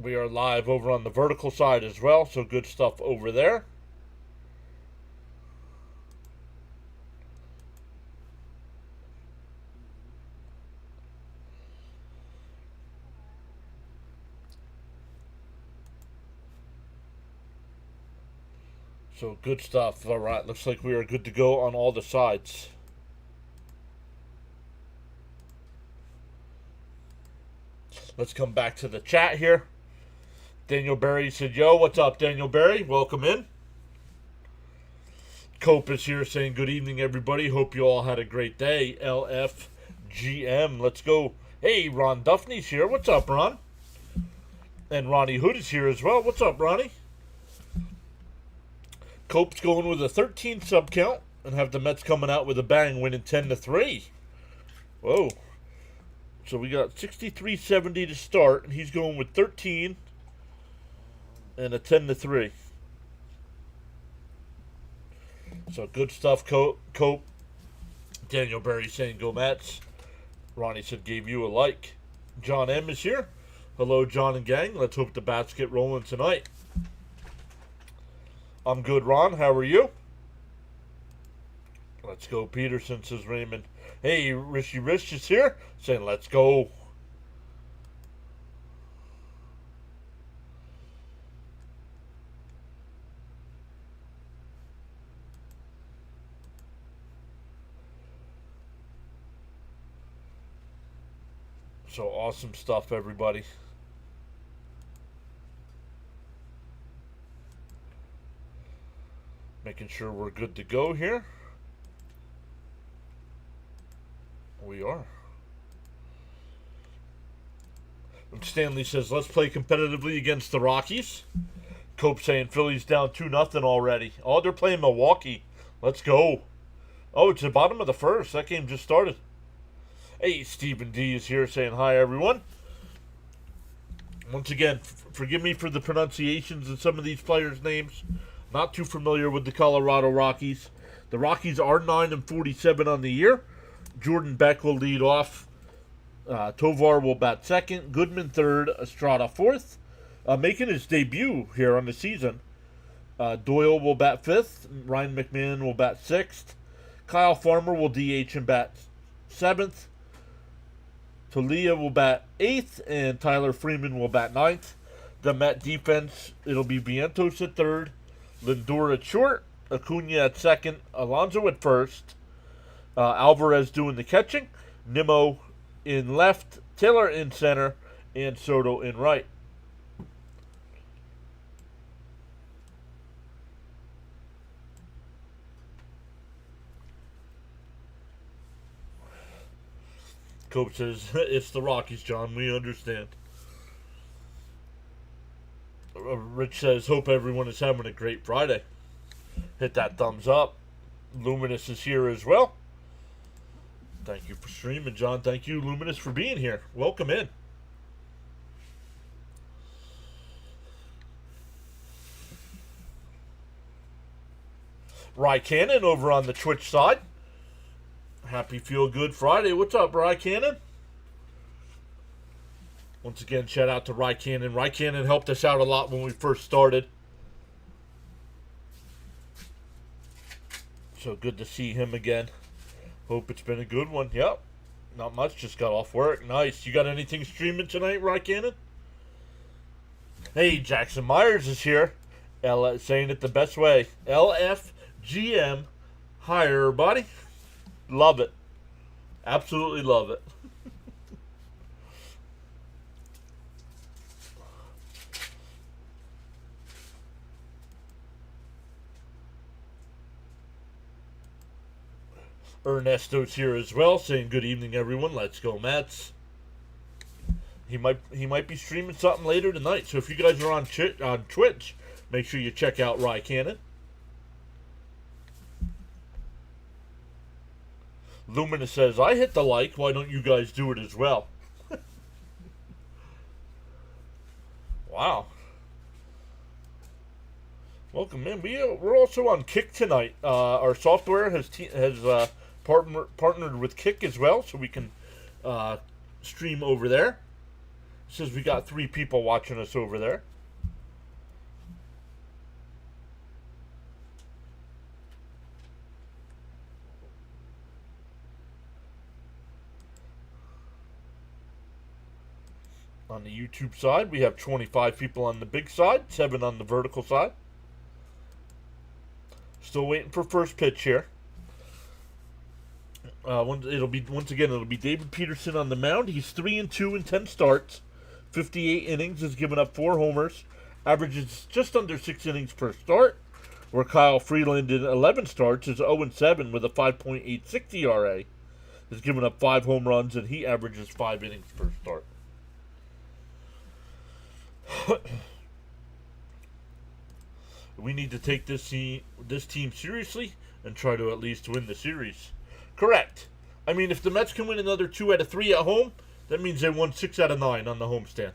We are live over on the vertical side as well, so good stuff over there. So good stuff. All right, looks like we are good to go on all the sides. Let's come back to the chat here. Daniel Berry said, yo, what's up, Daniel Berry? Welcome in. Cope is here saying, good evening, everybody. Hope you all had a great day. LFGM, let's go. Hey, Ron Duffney's here. What's up, Ron? And Ronnie Hood is here as well. What's up, Ronnie? Cope's going with a 13 sub count and have the Mets coming out with a bang, winning 10-3. Whoa. So we got 63-70 to start, and he's going with 13 and a 10-3. So good stuff, Cope. Daniel Berry saying go Mets. Ronnie said gave you a like. John M is here. Hello, John and gang. Let's hope the bats get rolling tonight. I'm good, Ron. How are you? Let's go, Peterson, says Raymond. Hey, Rishi Rich is here, saying let's go. So awesome stuff, everybody. Making sure we're good to go here. We are. And Stanley says, let's play competitively against the Rockies. Cope saying Philly's down 2-0 already. Oh, they're playing Milwaukee. Let's go. Oh, it's the bottom of the first. That game just started. Hey, Stephen D is here saying hi, everyone. Once again, forgive me for the pronunciations of some of these players' names. Not too familiar with the Colorado Rockies. The Rockies are 9-47 on the year. Jordan Beck will lead off. Tovar will bat second. Goodman third. Estrada fourth. Making his debut here on the season. Doyle will bat fifth. Ryan McMahon will bat sixth. Kyle Farmer will DH and bat seventh. Talia will bat eighth. And Tyler Freeman will bat ninth. The Met defense, it'll be Vientos at third. Lindor at short. Acuna at second. Alonso at first. Alvarez doing the catching. Nimmo in left. Taylor in center. And Soto in right. Coach says, it's the Rockies, John. We understand. Rich says, hope everyone is having a great Friday. Hit that thumbs up. Luminous is here as well. Thank you for streaming, John. Thank you, Luminous, for being here. Welcome in. Rye Cannon over on the Twitch side. Happy Feel Good Friday. What's up, Rye Cannon? Once again, shout out to Rye Cannon. Rye Cannon helped us out a lot when we first started. So good to see him again. Hope it's been a good one. Yep. Not much. Just got off work. Nice. You got anything streaming tonight, Rye Cannon? Hey, Jackson Myers is here. Saying it the best way. LFGM. Hi, everybody. Love it. Absolutely love it. Ernesto's here as well, saying good evening, everyone. Let's go, Mets. He might be streaming something later tonight. So if you guys are on Twitch, make sure you check out Rye Cannon. Luminous says, I hit the like. Why don't you guys do it as well? Wow. Welcome in. We're also on Kick tonight. Our software has partnered with Kick as well, so we can stream over there. Says we got 3 people watching us over there. On the YouTube side, we have 25 people on the big side, 7 on the vertical side. Still waiting for first pitch here. It'll be David Peterson on the mound. He's 3-2 in 10 starts, 58 innings. Has given up 4 homers, averages just under 6 innings per start. Where Kyle Freeland in 11 starts is 0-7 with a 5.86 ERA. Has given up 5 home runs and he averages 5 innings per start. We need to take this team seriously and try to at least win the series. Correct. I mean, if the Mets can win another 2 out of 3 at home, that means they won 6 out of 9 on the homestand.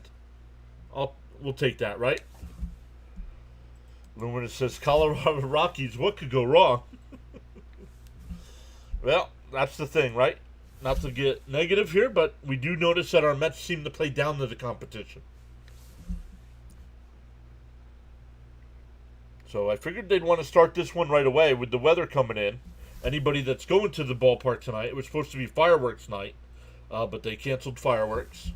We'll take that, right? Luminous says, Colorado Rockies, what could go wrong? Well, that's the thing, right? Not to get negative here, but we do notice that our Mets seem to play down to the competition. So I figured they'd want to start this one right away with the weather coming in. Anybody that's going to the ballpark tonight, it was supposed to be fireworks night, but they canceled fireworks.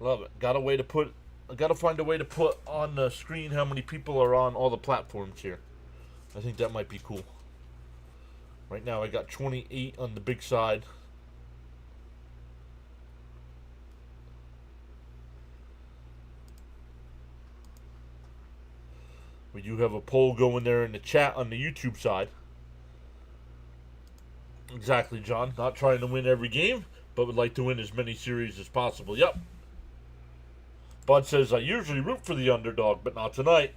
Love it. Got to find a way to put on the screen how many people are on all the platforms here. I think that might be cool. Right now I got 28 on the big side. We do have a poll going there in the chat on the YouTube side. Exactly, John. Not trying to win every game, but would like to win as many series as possible. Yep. Bud says, I usually root for the underdog, but not tonight.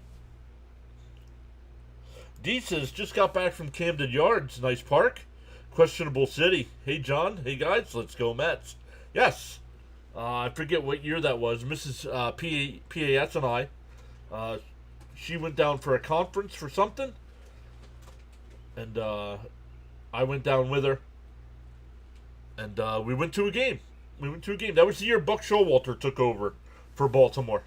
D says, just got back from Camden Yards. Nice park. Questionable city. Hey, John. Hey, guys. Let's go Mets. Yes. I forget what year that was. Mrs. PAS and I. She went down for a conference for something. And I went down with her. And we went to a game. That was the year Buck Showalter took over for Baltimore.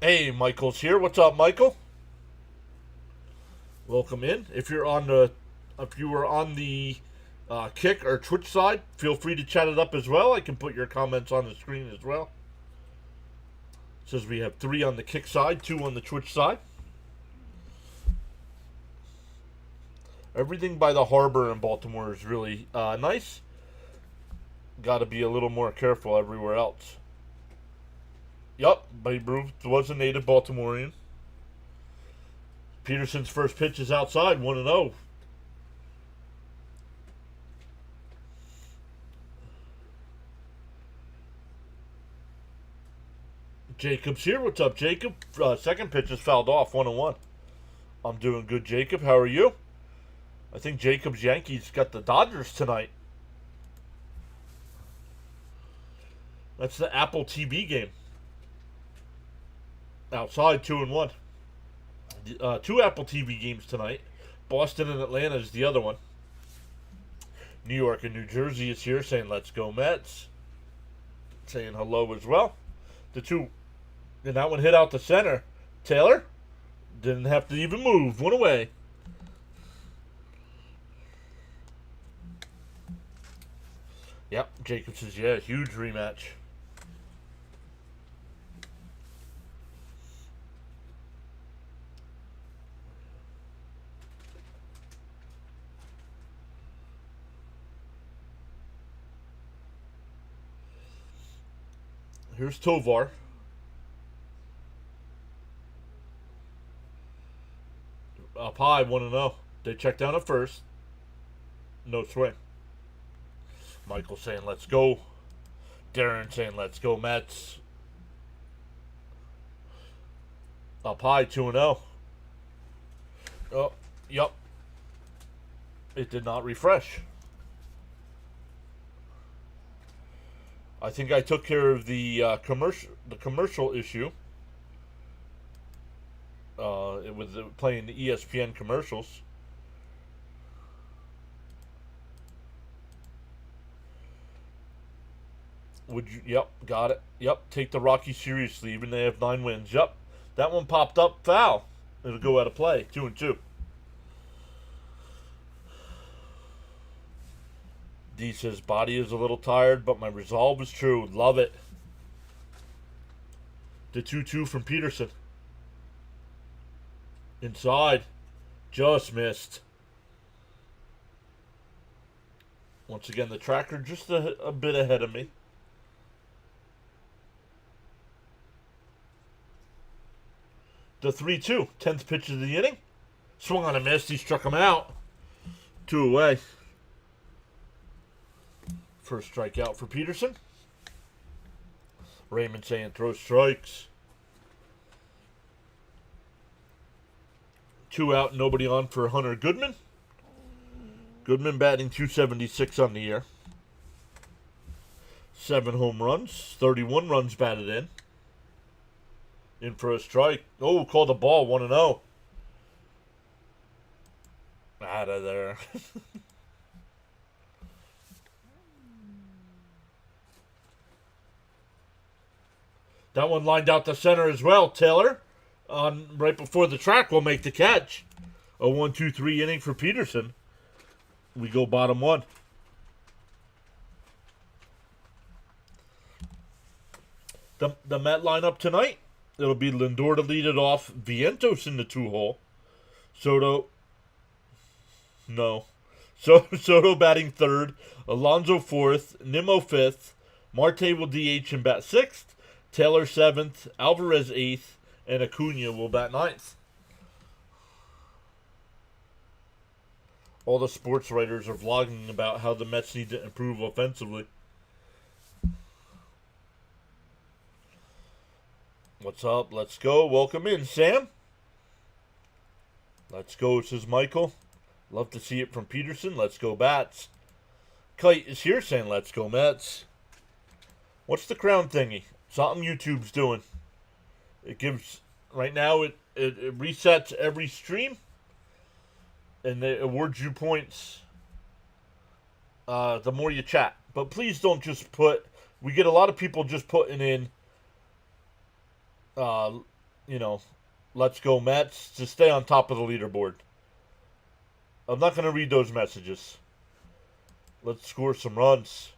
Hey, Michael's here. What's up, Michael? Welcome in. If you were on the Kick or Twitch side, feel free to chat it up as well. I can put your comments on the screen as well. It says we have 3 on the Kick side, 2 on the Twitch side. Everything by the harbor in Baltimore is really nice. Got to be a little more careful everywhere else. Yup, Babe Ruth was a native Baltimorean. Peterson's first pitch is outside, 1-0. Jacob's here. What's up, Jacob? Second pitch is fouled off, 1-1. I'm doing good, Jacob. How are you? I think Jacob's Yankees got the Dodgers tonight. That's the Apple TV game. Outside, 2-1. 2 Apple TV games tonight. Boston and Atlanta is the other one. New York and New Jersey is here saying, let's go Mets. Saying hello as well. And that one hit out the center. Taylor didn't have to even move. Went away. Yep, Jacob says, yeah, huge rematch. Here's Tovar. Up high, 1-0. They check down at first. No swing. Michael saying, let's go. Darren saying, let's go Mets. Up high, 2-0. Oh, yep. It did not refresh. I think I took care of the commercial issue. It was playing the ESPN commercials. Would you? Yep, got it. Yep, take the Rockies seriously, even they have 9 wins. Yep, that one popped up foul. It'll go out of play. 2-2. D says body is a little tired, but my resolve is true. Love it. The 2-2 from Peterson. Inside. Just missed. Once again, the tracker just a bit ahead of me. The 3-2. 10th pitch of the inning. Swung on a miss. He struck him out. 2 away. First strikeout for Peterson. Raymond saying throw strikes. 2 out, nobody on for Hunter Goodman. Goodman batting .276 on the year. 7 home runs, 31 runs batted in. In for a strike. Oh, called the ball, 1-0. Out of there. That one lined out the center as well. Taylor, right before the track, will make the catch. A 1-2-3 inning for Peterson. We go bottom 1. The Met lineup tonight, it'll be Lindor to lead it off. Vientos in the 2-hole. Soto batting 3rd. Alonso 4th. Nimmo 5th. Marte will DH and bat 6th. Taylor 7th, Alvarez 8th, and Acuna will bat 9th. All the sports writers are vlogging about how the Mets need to improve offensively. What's up? Let's go. Welcome in, Sam. Let's go, says Michael. Love to see it from Peterson. Let's go, Bats. Kite is here saying, let's go, Mets. What's the crown thingy? Something YouTube's doing. It gives, right now, it resets every stream. And it awards you points the more you chat. But please don't just put, we get a lot of people just putting in, let's go Mets, to stay on top of the leaderboard. I'm not going to read those messages. Let's score some runs.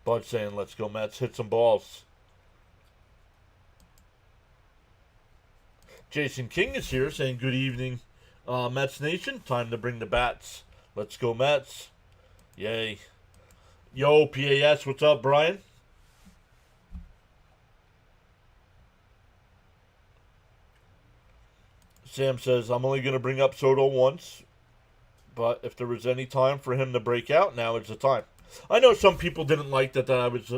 Bud saying, let's go Mets, hit some balls. Jason King is here saying, good evening, Mets Nation. Time to bring the bats. Let's go Mets. Yay. Yo, PAS, what's up, Brian? Sam says, I'm only going to bring up Soto once, but if there was any time for him to break out, now is the time. I know some people didn't like that I was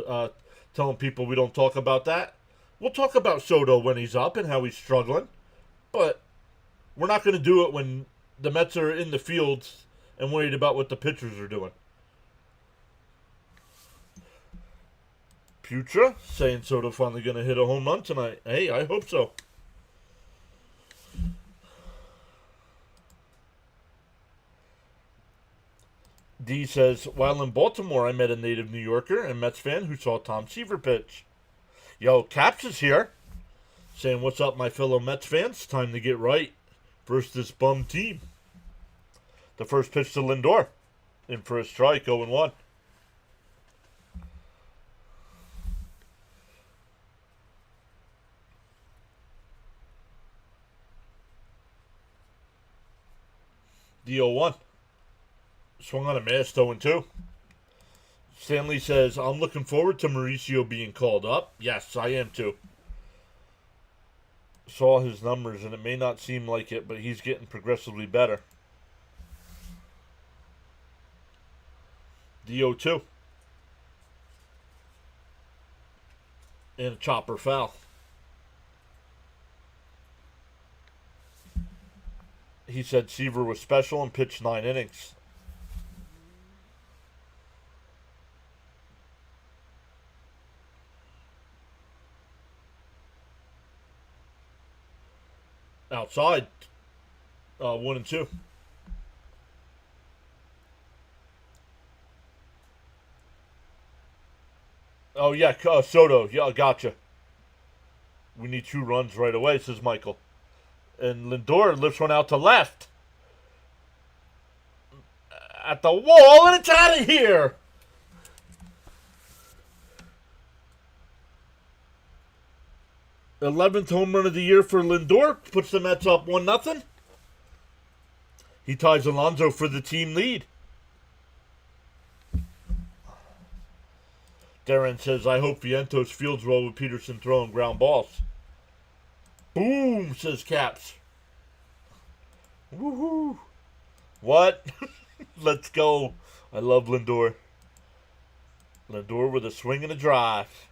telling people we don't talk about that. We'll talk about Soto when he's up and how he's struggling, but we're not going to do it when the Mets are in the field and worried about what the pitchers are doing. Putra saying Soto finally going to hit a home run tonight. Hey, I hope so. D says, while in Baltimore, I met a native New Yorker and Mets fan who saw Tom Seaver pitch. Yo, Caps is here. Saying, what's up, my fellow Mets fans? Time to get right. Versus this bum team. The first pitch to Lindor. In for a strike, 0-1. The 0-1. Swung on a miss, 0-2. Stanley says, I'm looking forward to Mauricio being called up. Yes, I am too. Saw his numbers, and it may not seem like it, but he's getting progressively better. The 0-2. And a chopper foul. He said Seaver was special and pitched 9 innings. outside. 1 and 2. Oh, yeah, Soto. Yeah, gotcha. We need 2 runs right away, says Michael. And Lindor lifts one out to left. At the wall, and it's out of here. 11th home run of the year for Lindor. Puts the Mets up 1-0. He ties Alonso for the team lead. Darren says, I hope Vientos fields well with Peterson throwing ground balls. Boom, says Caps. Woohoo. What? Let's go. I love Lindor. Lindor with a swing and a drive.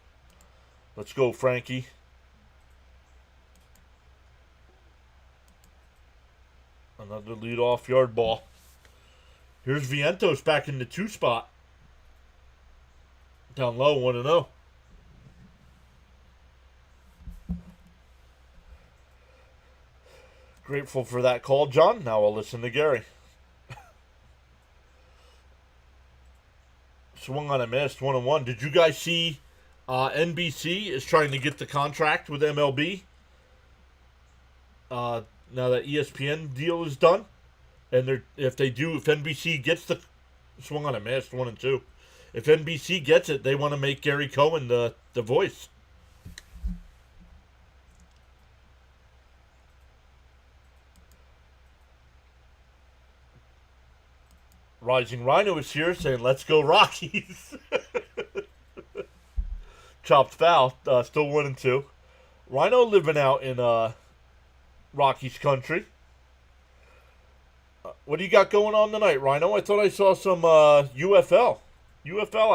Let's go, Frankie. Another leadoff yard ball. Here's Vientos back in the 2 spot. Down low, 1-0. Grateful for that call, John. Now I'll listen to Gary. Swung on a missed, 1-1. Did you guys see NBC is trying to get the contract with MLB? Now that ESPN deal is done, and if NBC gets the swung on a missed, 1 and 2. If NBC gets it, they want to make Gary Cohen the voice. Rising Rhino is here saying, let's go Rockies. Chopped foul. Still 1 and 2. Rhino living out in Rockies country. What do you got going on tonight, Rhino? I thought I saw some UFL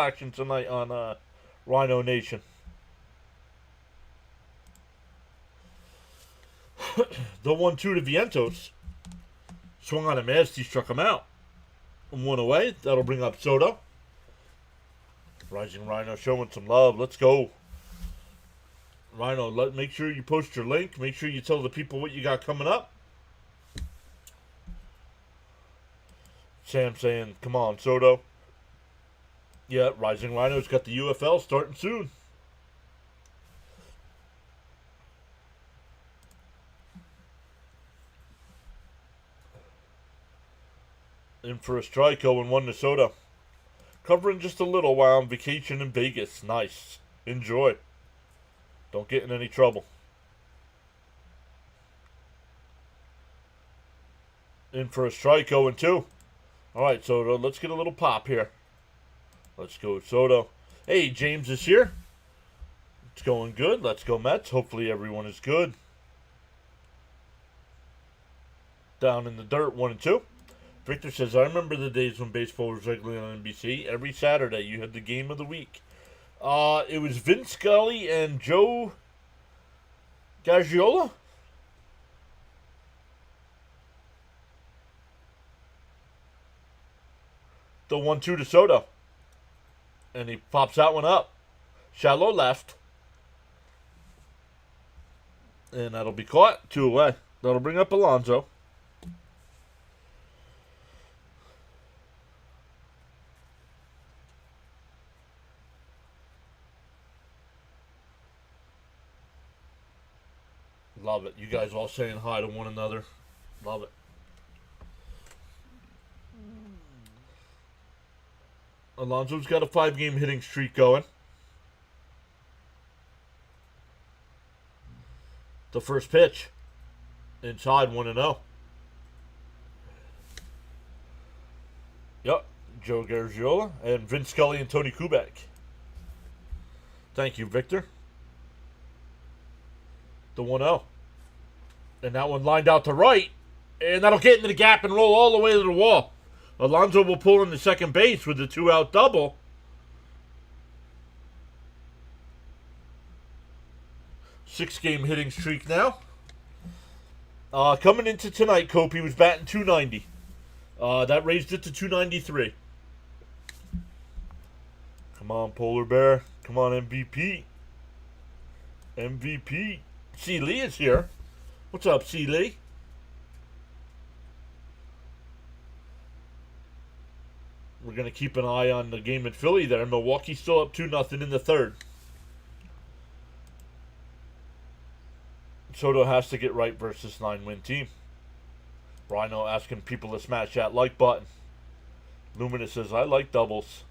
action tonight on Rhino Nation. The 1-2 to Vientos. Swung on a mast. He struck him out. 1 away. That'll bring up Soto. Rising Rhino showing some love. Let's go. Rhino, make sure you post your link. Make sure you tell the people what you got coming up. Sam saying, come on, Soto. Yeah, Rising Rhino's got the UFL starting soon. In for a strike, 0-1 to Soto. Covering just a little while on vacation in Vegas. Nice. Enjoy. Don't get in any trouble. In for a strike, 0-2. Alright, Soto, let's get a little pop here. Let's go, Soto. Hey, James is here. It's going good. Let's go, Mets. Hopefully everyone is good. Down in the dirt, 1 and 2. Victor says, I remember the days when baseball was regularly on NBC. Every Saturday you had the game of the week. It was Vince Scully and Joe Gaggiola. The 1-2 to Soto. And he pops that one up. Shallow left. And that'll be caught. 2 away. That'll bring up Alonso. Love it. You guys all saying hi to one another. Love it. Alonso's got a 5-game hitting streak going. The first pitch. Inside, 1-0. Yep. Joe Gaggiola and Vince Scully and Tony Kubek. Thank you, Victor. The 1-0. And that one lined out to right. And that'll get into the gap and roll all the way to the wall. Alonso will pull into second base with the 2-out double. Six-game hitting streak now. Coming into tonight, Kopi was batting .290. That raised it to .293. Come on, Polar Bear. Come on, MVP. MVP. See, Lee is here. What's up, C. Lee? We're going to keep an eye on the game in Philly there. Milwaukee's still up 2-0 in the third. Soto has to get right versus 9-win team. Rhino asking people to smash that like button. Luminous says, I like doubles.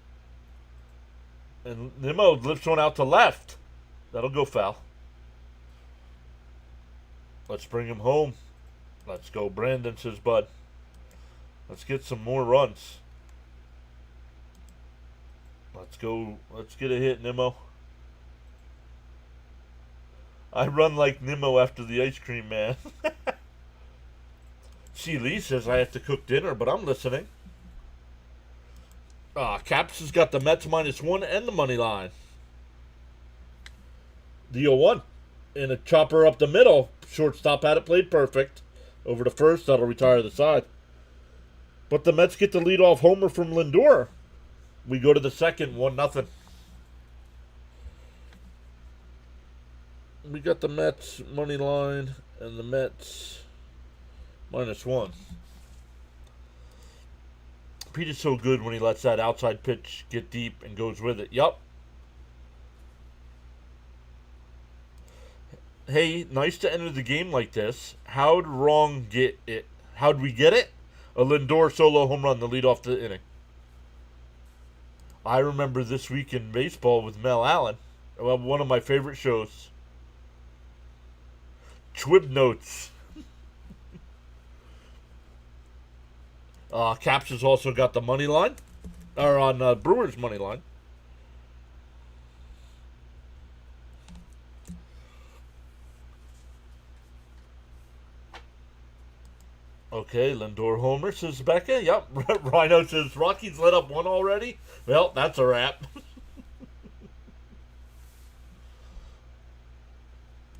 And Nimmo lifts one out to left. That'll go foul. Let's bring him home. Let's go, Brandon, says Bud. Let's get some more runs. Let's go. Let's get a hit, Nimmo. I run like Nimmo after the ice cream man. C. Lee says I have to cook dinner, but I'm listening. Caps has got the Mets -1 and the money line. The 0-1. And a chopper up the middle. Shortstop had it played perfect. Over to first, that'll retire the side. But the Mets get the leadoff homer from Lindor. We go to the second, 1-0. We got the Mets money line and the Mets -1. Pete is so good when he lets that outside pitch get deep and goes with it. Yup. Hey, nice to enter the game like this. How'd wrong get it? How'd we get it? A Lindor solo home run to lead off the inning. I remember This Week in Baseball with Mel Allen. Well, one of my favorite shows. Chwib Notes. Caps has also got the money line. Or on Brewers' money line. Okay, Lindor homer, says Becca. Yep, Rhino says Rockies let up one already. Well, that's a wrap.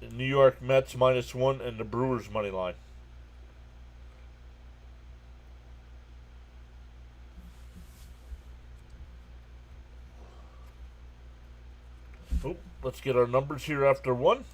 New York Mets -1 and the Brewers money line. Oh, let's get our numbers here after one.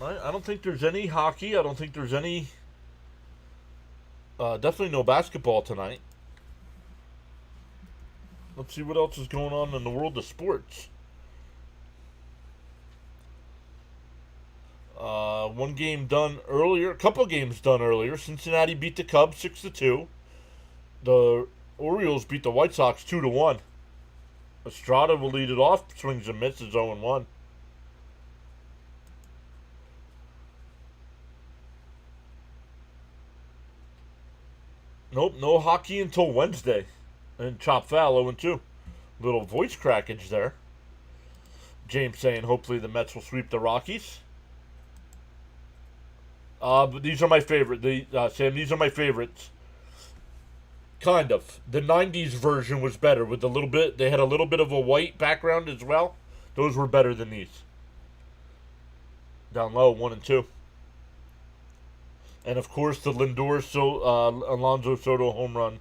I don't think there's any hockey. I don't think there's any... definitely no basketball tonight. Let's see what else is going on in the world of sports. One game done earlier. A couple games done earlier. Cincinnati beat the Cubs 6-2. The Orioles beat the White Sox 2-1. Estrada will lead it off. Swings and misses 0-1. Nope, no hockey until Wednesday. And chop foul 0-2. Little voice crackage there. James saying hopefully the Mets will sweep the Rockies. But these are my favorite. Sam, these are my favorites. Kind of. The 90s version was better with a little bit. They had a little bit of a white background as well. Those were better than these. Down low, 1 and 2. And of course the Lindor Alonso Soto home run.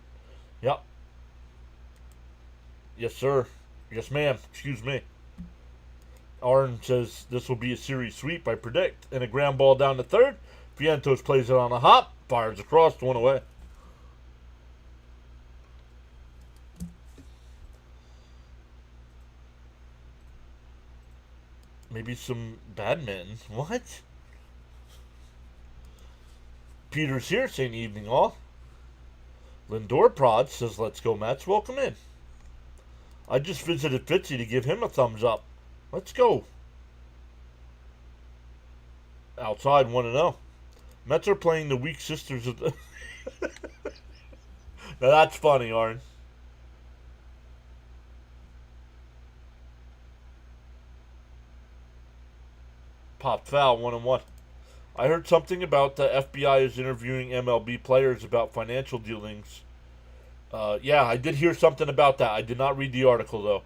Yep. Yes, sir. Yes, ma'am. Excuse me. Arn says this will be a series sweep, I predict. And a ground ball down to third. Vientos plays it on a hop. Fires across, 1 away. Maybe some badminton. What? Peter's here saying evening all. Lindor Prod says let's go Mets. Welcome in. I just visited Fitzy to give him a thumbs up. Let's go. Outside 1-0. Mets are playing the weak sisters of the... Now that's funny, Arn. Popped foul 1-1. I heard something about the FBI is interviewing MLB players about financial dealings. Yeah, I did hear something about that. I did not read the article, though.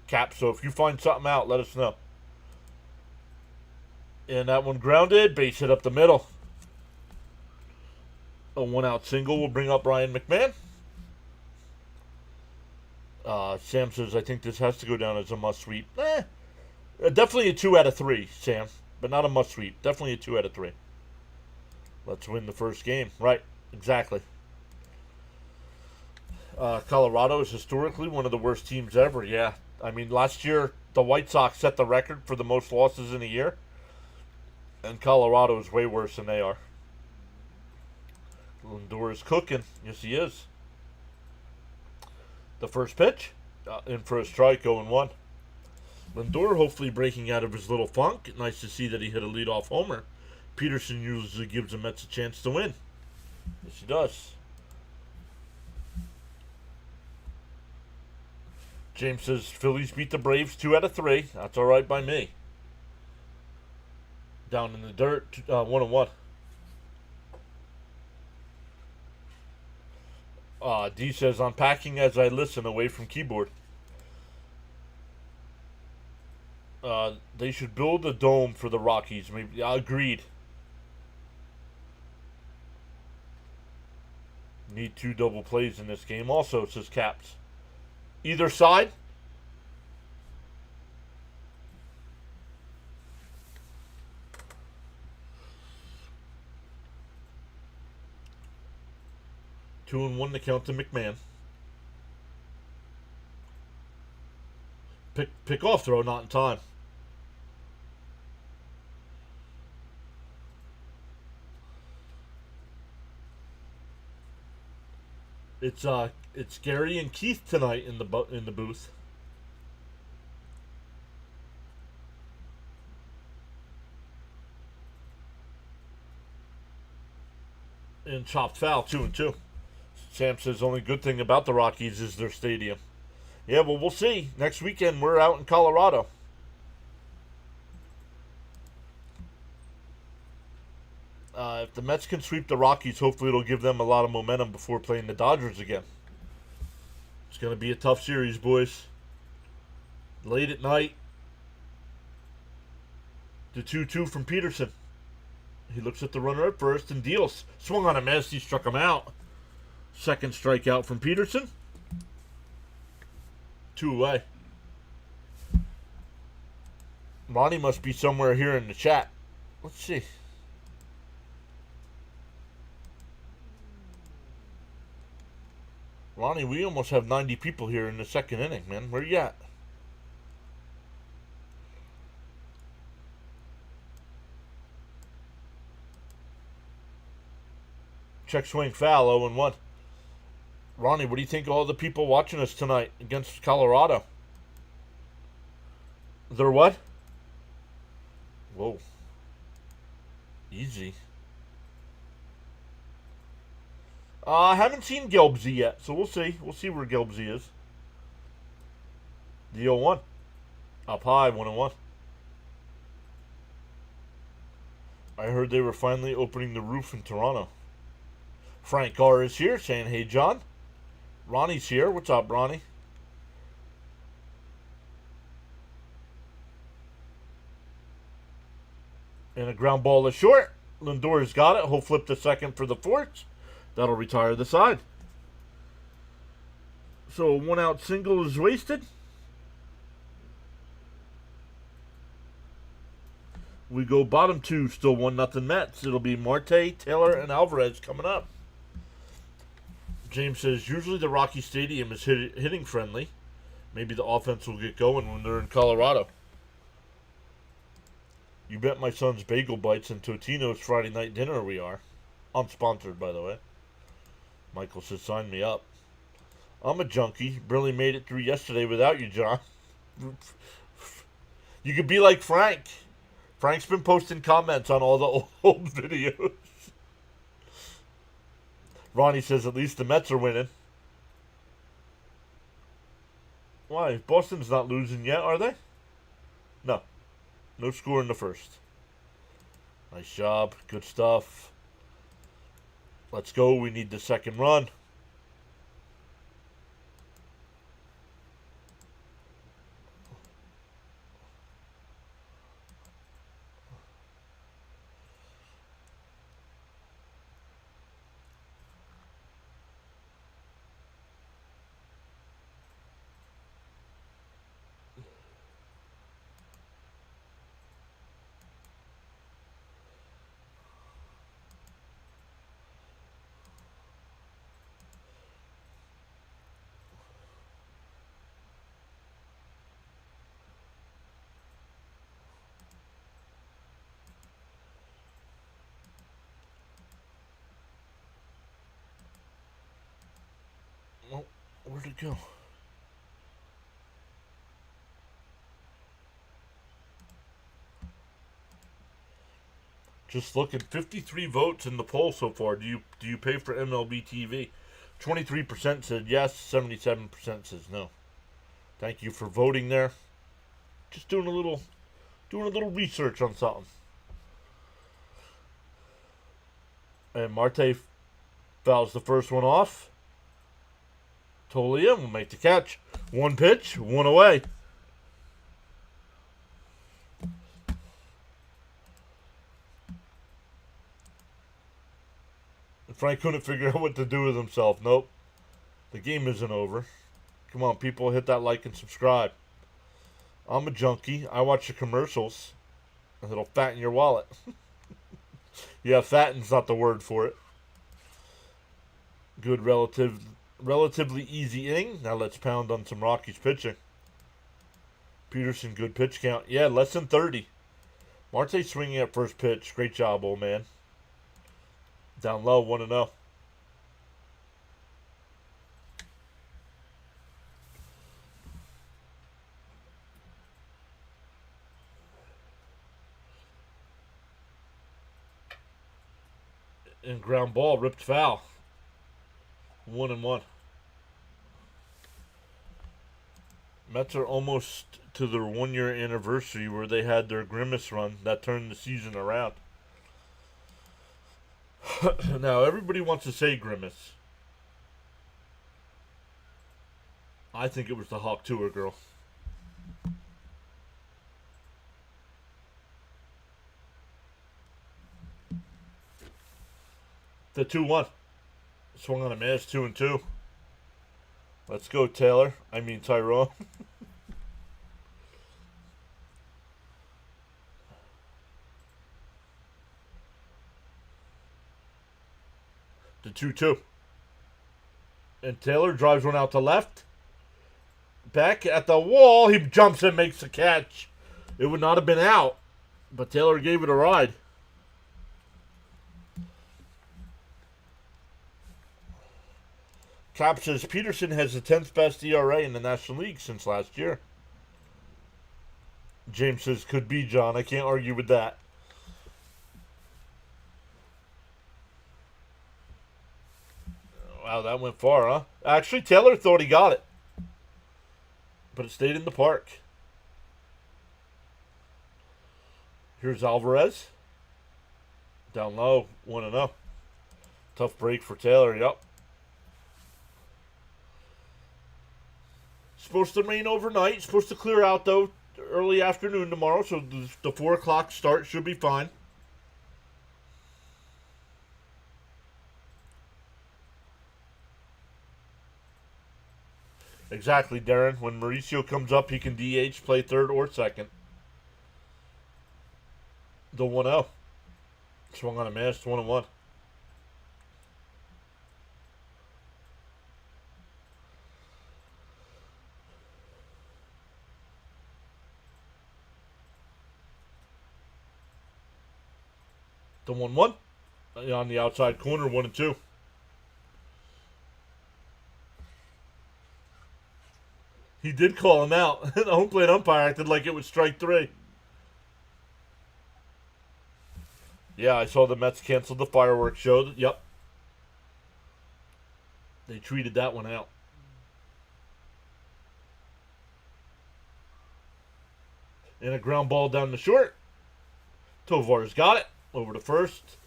Cap. So if you find something out, let us know. And that one grounded, base hit up the middle. A 1-out single will bring up Ryan McMahon. Sam says, I think this has to go down as a must sweep. Definitely a 2 out of 3, Sam. But not a must sweep. Definitely a 2 out of 3. Let's win the first game. Right, exactly. Colorado is historically one of the worst teams ever, yeah. I mean, last year, the White Sox set the record for the most losses in a year. And Colorado is way worse than they are. Lindor is cooking. Yes, he is. The first pitch, in for a strike, 0-1. Lindor hopefully breaking out of his little funk. Nice to see that he hit a leadoff homer. Peterson usually gives the Mets a chance to win. Yes, he does. James says Phillies beat the Braves 2 out of 3. That's all right by me. Down in the dirt, 1-1. D says, I'm packing as I listen away from keyboard. They should build a dome for the Rockies. Maybe agreed. Need 2 double plays in this game. Also, says Caps. Either side. Two and 1 to count to McMahon. Pick off throw, not in time. It's Gary and Keith tonight in the booth. And chopped foul, 2-2. Sam says only good thing about the Rockies is their stadium. Yeah, well, we'll see. Next weekend, we're out in Colorado. If the Mets can sweep the Rockies, hopefully it'll give them a lot of momentum before playing the Dodgers again. It's going to be a tough series, boys. Late at night. The 2-2 from Peterson. He looks at the runner at first and deals. Swung on a miss. He struck him out. Second strikeout from Peterson. 2 away. Ronnie must be somewhere here in the chat. Let's see. Ronnie, we almost have 90 people here in the second inning, man. Where you at? Check swing foul, 0-1. Ronnie, what do you think of all the people watching us tonight against Colorado? They're what? Whoa. Easy. I haven't seen Gelbsy yet, so we'll see. We'll see where Gelbsy is. The 0-1. Up high, 1-1. I heard they were finally opening the roof in Toronto. Frank Garr is here saying, hey, John. Ronnie's here. What's up, Ronnie? And a ground ball is short. Lindor's got it. He'll flip the second for the fourth. That'll retire the side. So a 1-out single is wasted. We go bottom 2, still 1-0 Mets. It'll be Marte, Taylor, and Alvarez coming up. James says, usually the Rocky Stadium is hitting friendly. Maybe the offense will get going when they're in Colorado. You bet my son's Bagel Bites and Totino's Friday night dinner we are. Unsponsored, by the way. Michael says, sign me up. I'm a junkie. Barely made it through yesterday without you, John. You could be like Frank. Frank's been posting comments on all the old videos. Ronnie says, at least the Mets are winning. Why? Boston's not losing yet, are they? No. No score in the first. Nice job. Good stuff. Let's go. We need the second run. Where'd it go? Just looking, 53 votes in the poll so far. Do you pay for MLB TV? 23% said yes, 77% says no. Thank you for voting there. Just doing a little research on something. And Marte fouls the first one off. Tolia will make the catch. One pitch, one away. Frank couldn't figure out what to do with himself. Nope. The game isn't over. Come on, people, hit that like and subscribe. I'm a junkie. I watch the commercials. It'll fatten your wallet. Yeah, fatten's not the word for it. Good relatively easy inning. Now let's pound on some Rockies pitching. Peterson, good pitch count. Yeah, less than 30. Marte swinging at first pitch. Great job, old man. Down low, 1-0. And ground ball, ripped foul. 1-1. Mets are almost to their 1-year anniversary where they had their grimace run that turned the season around. Now, everybody wants to say grimace. I think it was the Hawk Tour girl. The 2-1. Swung on a miss, 2-2. Let's go, Taylor. I mean, Tyrone. The 2-2. And Taylor drives one out to left. Back at the wall. He jumps and makes the catch. It would not have been out, but Taylor gave it a ride. Cap says Peterson has the 10th best ERA in the National League since last year. James says, could be, John. I can't argue with that. Wow, that went far, huh? Actually, Taylor thought he got it. But it stayed in the park. Here's Alvarez. Down low, 1-0. Tough break for Taylor, yep. Supposed to rain overnight. Supposed to clear out, though, early afternoon tomorrow. So the 4 o'clock start should be fine. Exactly, Darren. When Mauricio comes up, he can DH, play third or second. The 1-0. Swung on a miss, 1-1. The 1-1. On the outside corner, 1-2. He did call him out. The home plate umpire acted like it was strike 3. Yeah, I saw the Mets cancel the fireworks show. Yep. They treated that one out. And a ground ball down the short. Tovar's got it. Over to first.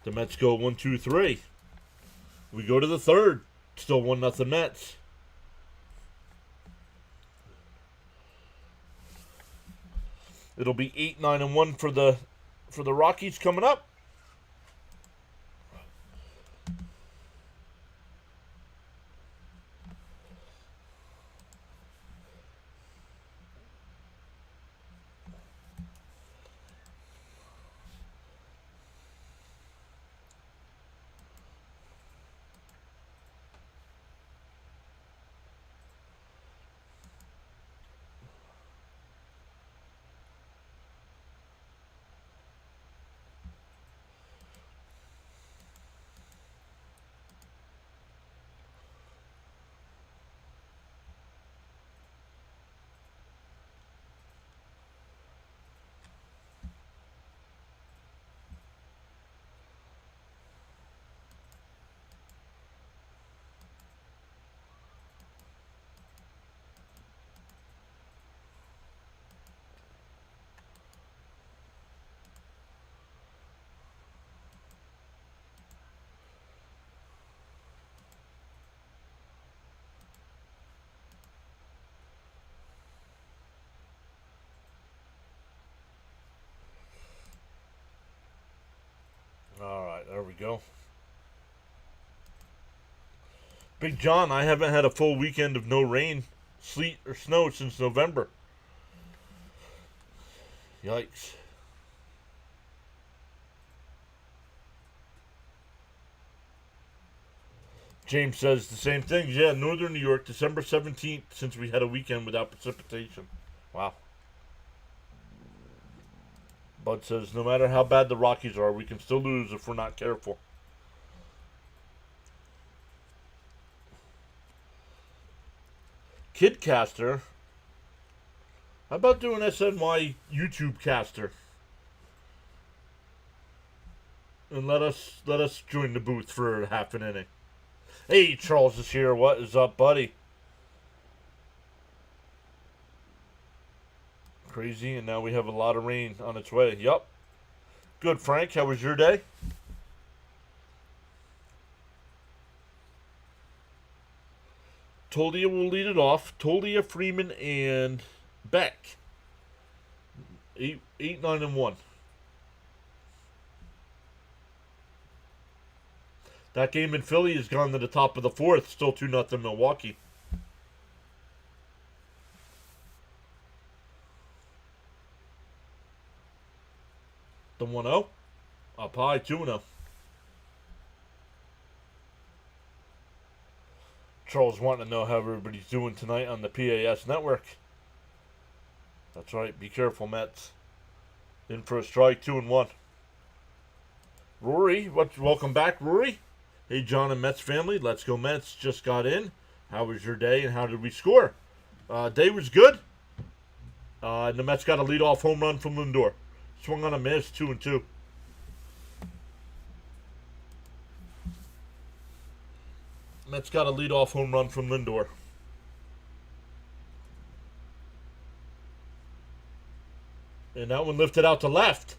The Mets go 1-2-3. We go to the third. Still 1-0 Mets. It'll be 8-9-1 for the Rockies coming up. So, Big John, I haven't had a full weekend of no rain, sleet, or snow since November. Yikes. James says the same thing. Yeah, Northern New York, December 17th, since we had a weekend without precipitation. Wow. Bud says, no matter how bad the Rockies are, we can still lose if we're not careful. Kidcaster. How about doing SNY YouTube caster? And let us join the booth for half an inning. Hey, Charles is here. What is up, buddy? Crazy, and now we have a lot of rain on its way. Yup. Good, Frank. How was your day? Tolia will lead it off. Tolia, Freeman, and Beck. 8, 9, and 1. That game in Philly has gone to the top of the fourth. Still 2-0 Milwaukee. The 1-0. Up high, 2-0. Charles wanting to know how everybody's doing tonight on the PAS network. That's right. Be careful, Mets. In for a strike, 2-1. Rory, welcome back, Rory. Hey, John and Mets family. Let's go, Mets. Just got in. How was your day and how did we score? Day was good. And the Mets got a leadoff home run from Lindor. Swung on a miss, 2-2. Mets got a leadoff home run from Lindor. And that one lifted out to left.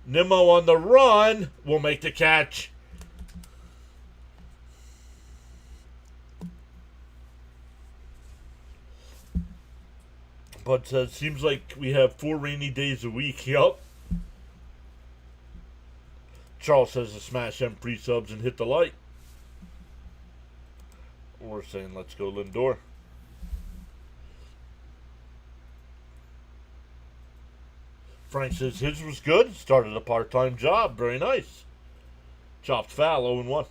Nimmo on the run will make the catch. Bud says, seems like we have 4 rainy days a week. Yup. Charles says to smash them pre-subs and hit the light. We're saying let's go Lindor. Frank says his was good. Started a part-time job. Very nice. Chopped foul, 0-1.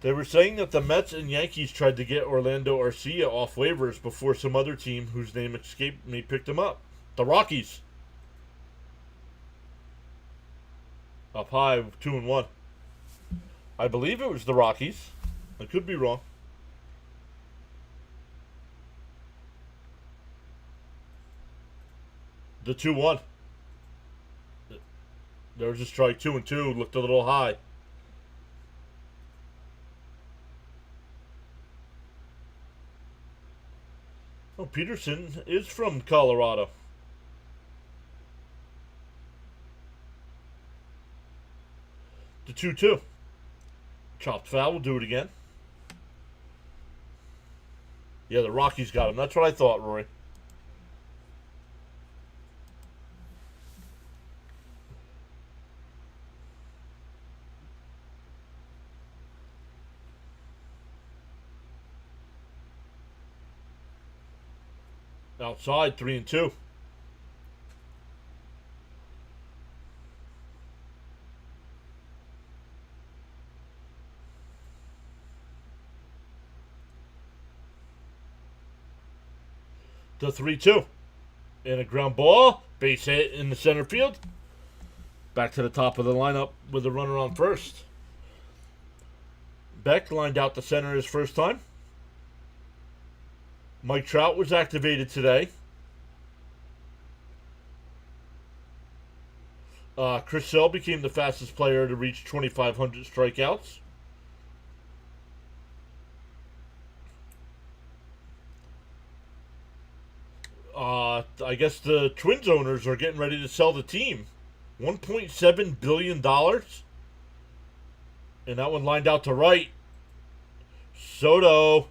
They were saying that the Mets and Yankees tried to get Orlando Arcia off waivers before some other team whose name escaped me picked him up. The Rockies. Up high, 2-1. I believe it was the Rockies. I could be wrong. The 2-1. There was a strike, 2-2. Looked a little high. Oh, Peterson is from Colorado. The 2-2. Chopped foul. We'll do it again. Yeah, the Rockies got him. That's what I thought, Rory. Outside, 3-2. The 3-2. And a ground ball. Base hit in the center field. Back to the top of the lineup with a runner on first. Beck lined out the center his first time. Mike Trout was activated today. Chris Sale became the fastest player to reach 2,500 strikeouts. I guess the Twins owners are getting ready to sell the team. $1.7 billion. And that one lined out to right. Soto.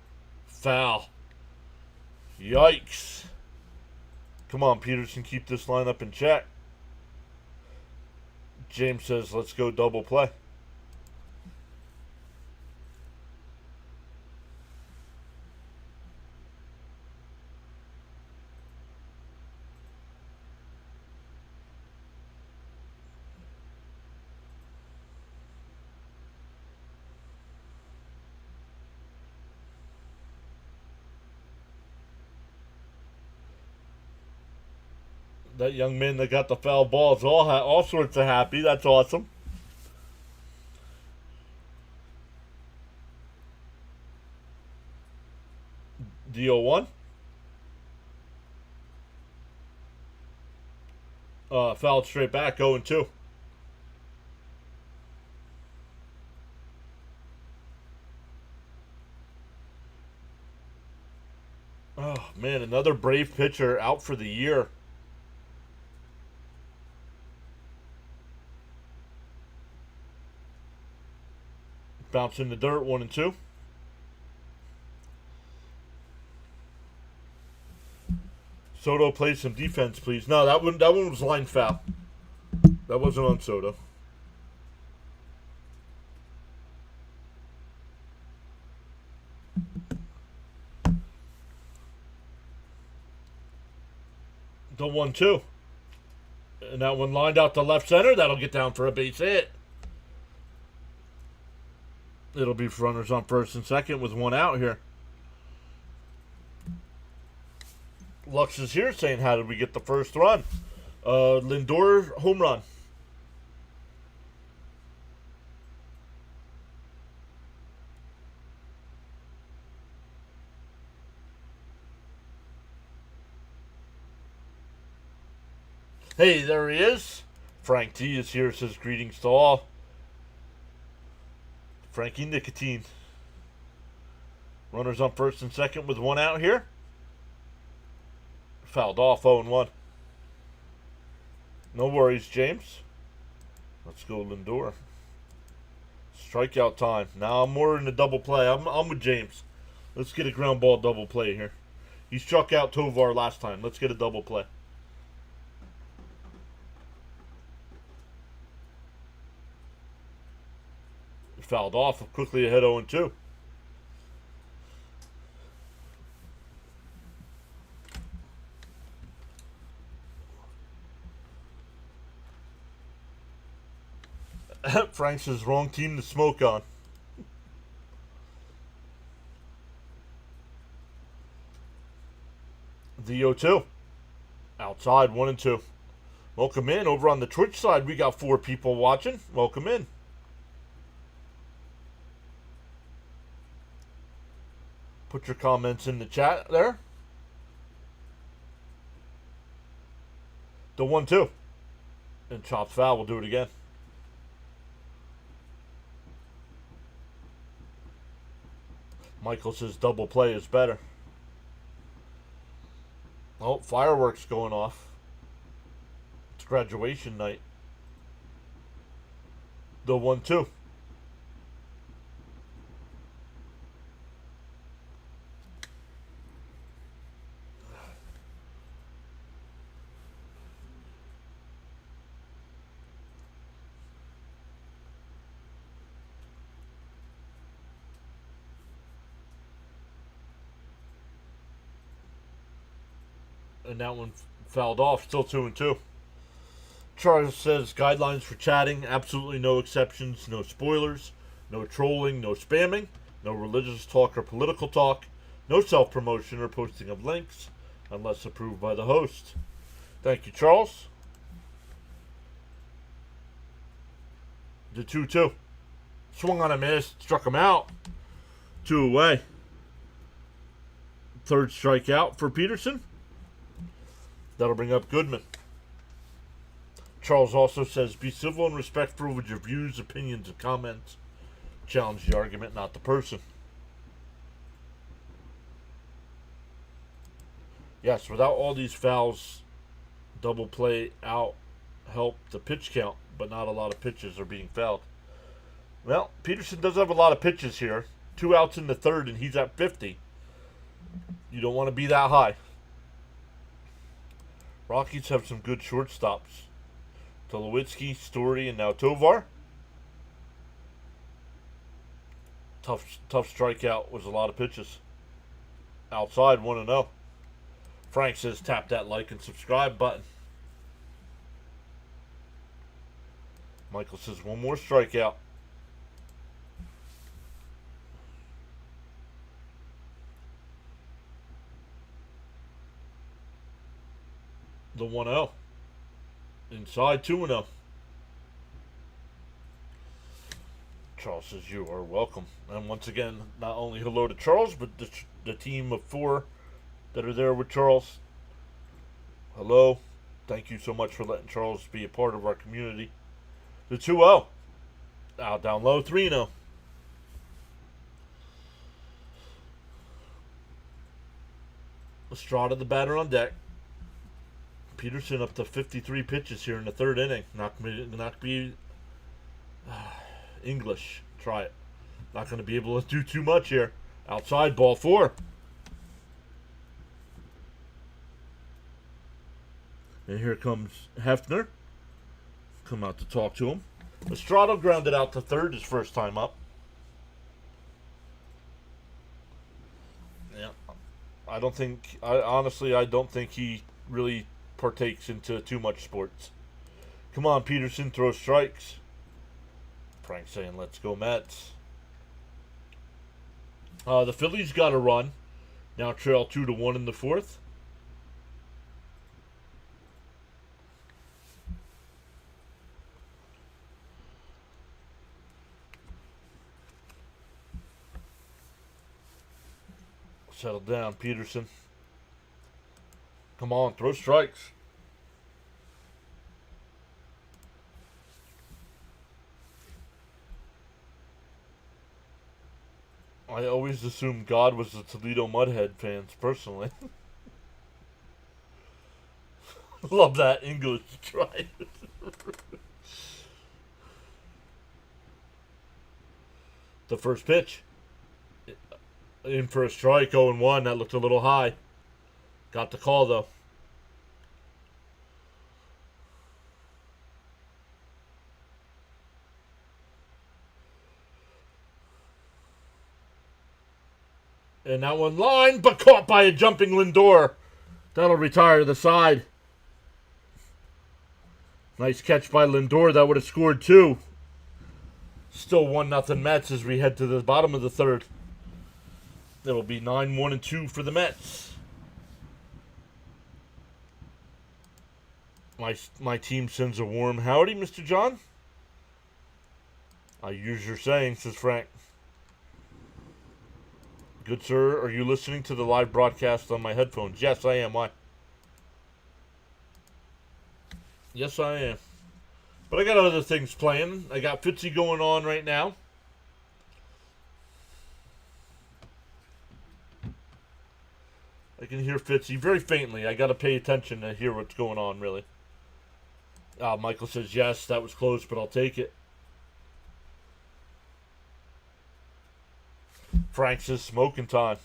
Foul. Yikes. Come on, Peterson, keep this lineup in check. James says, let's go double play. That young man that got the foul ball is all sorts of happy. That's awesome. The 0-1. Fouled straight back, 0-2. Oh, man, another Brave pitcher out for the year. Bounce in the dirt, 1-2. Soto, play some defense, please. No, that one was line foul. That wasn't on Soto. The 1-2. And that one lined out to left center. That'll get down for a base hit. It'll be runners on first and second with one out here. Lux is here saying, how did we get the first run? Lindor home run. Hey, there he is. Frank T is here, says greetings to all. Frankie Nicotine. Runners on first and second with one out here. Fouled off, 0-1. No worries, James. Let's go Lindor. Strikeout time. Now I'm more in the double play. I'm with James. Let's get a ground ball double play here. He struck out Tovar last time. Let's get a double play. Fouled off, quickly ahead 0-2. Frank says wrong team to smoke on. The 0-2. Outside, 1-2. Welcome in. Over on the Twitch side, we got 4 people watching. Welcome in. Put your comments in the chat there. The 1-2. And chopped foul. We'll do it again. Michael says double play is better. Oh, fireworks going off. It's graduation night. The 1-2. And that one fouled off. Still 2-2. Charles says guidelines for chatting. Absolutely no exceptions. No spoilers. No trolling. No spamming. No religious talk or political talk. No self-promotion or posting of links unless approved by the host. Thank you, Charles. The 2-2. Swung on a miss. Struck him out. 2 away. Third strikeout for Peterson. That'll bring up Goodman. Charles also says, be civil and respectful with your views, opinions, and comments. Challenge the argument, not the person. Yes, without all these fouls, double play out help the pitch count, but not a lot of pitches are being fouled. Well, Peterson does have a lot of pitches here. 2 outs in the third, and he's at 50. You don't want to be that high. Rockies have some good shortstops. Tulowitzki, Story, and now Tovar. Tough strikeout was a lot of pitches. Outside 1-0. Frank says tap that like and subscribe button. Michael says one more strikeout. The 1-0. Inside 2-0. Charles says you are welcome. And once again, not only hello to Charles, but the team of 4 that are there with Charles. Hello. Thank you so much for letting Charles be a part of our community. The 2-0. Out down low, 3-0. Estrada, the batter on deck. Peterson up to 53 pitches here in the third inning. Not be English. Try it. Not going to be able to do too much here. Outside, ball 4. And here comes Hefner. Come out to talk to him. Estrada grounded out to third his first time up. Yeah. I don't think he really partakes into too much sports. Come on, Peterson, throw strikes. Frank saying, let's go Mets. The Phillies got a run. Now trail 2-1 in the fourth. Settle down, Peterson. Come on, throw strikes. I always assumed God was the Toledo Mudhead fans, personally. Love that English try. The first pitch. In for a strike, 0-1. That looked a little high. Got the call, though. And that one line, but caught by a jumping Lindor. That'll retire to the side. Nice catch by Lindor. That would have scored 2. Still 1-0 Mets as we head to the bottom of the third. It'll be 9-1-2 for the Mets. My team sends a warm howdy, Mr. John. I use your saying, says Frank. Good sir, are you listening to the live broadcast on my headphones? Yes, I am. Why? Yes, I am. But I got other things playing. I got Fitzy going on right now. I can hear Fitzy very faintly. I got to pay attention to hear what's going on, really. Michael says, yes, that was close, but I'll take it. Frank says, smoking time.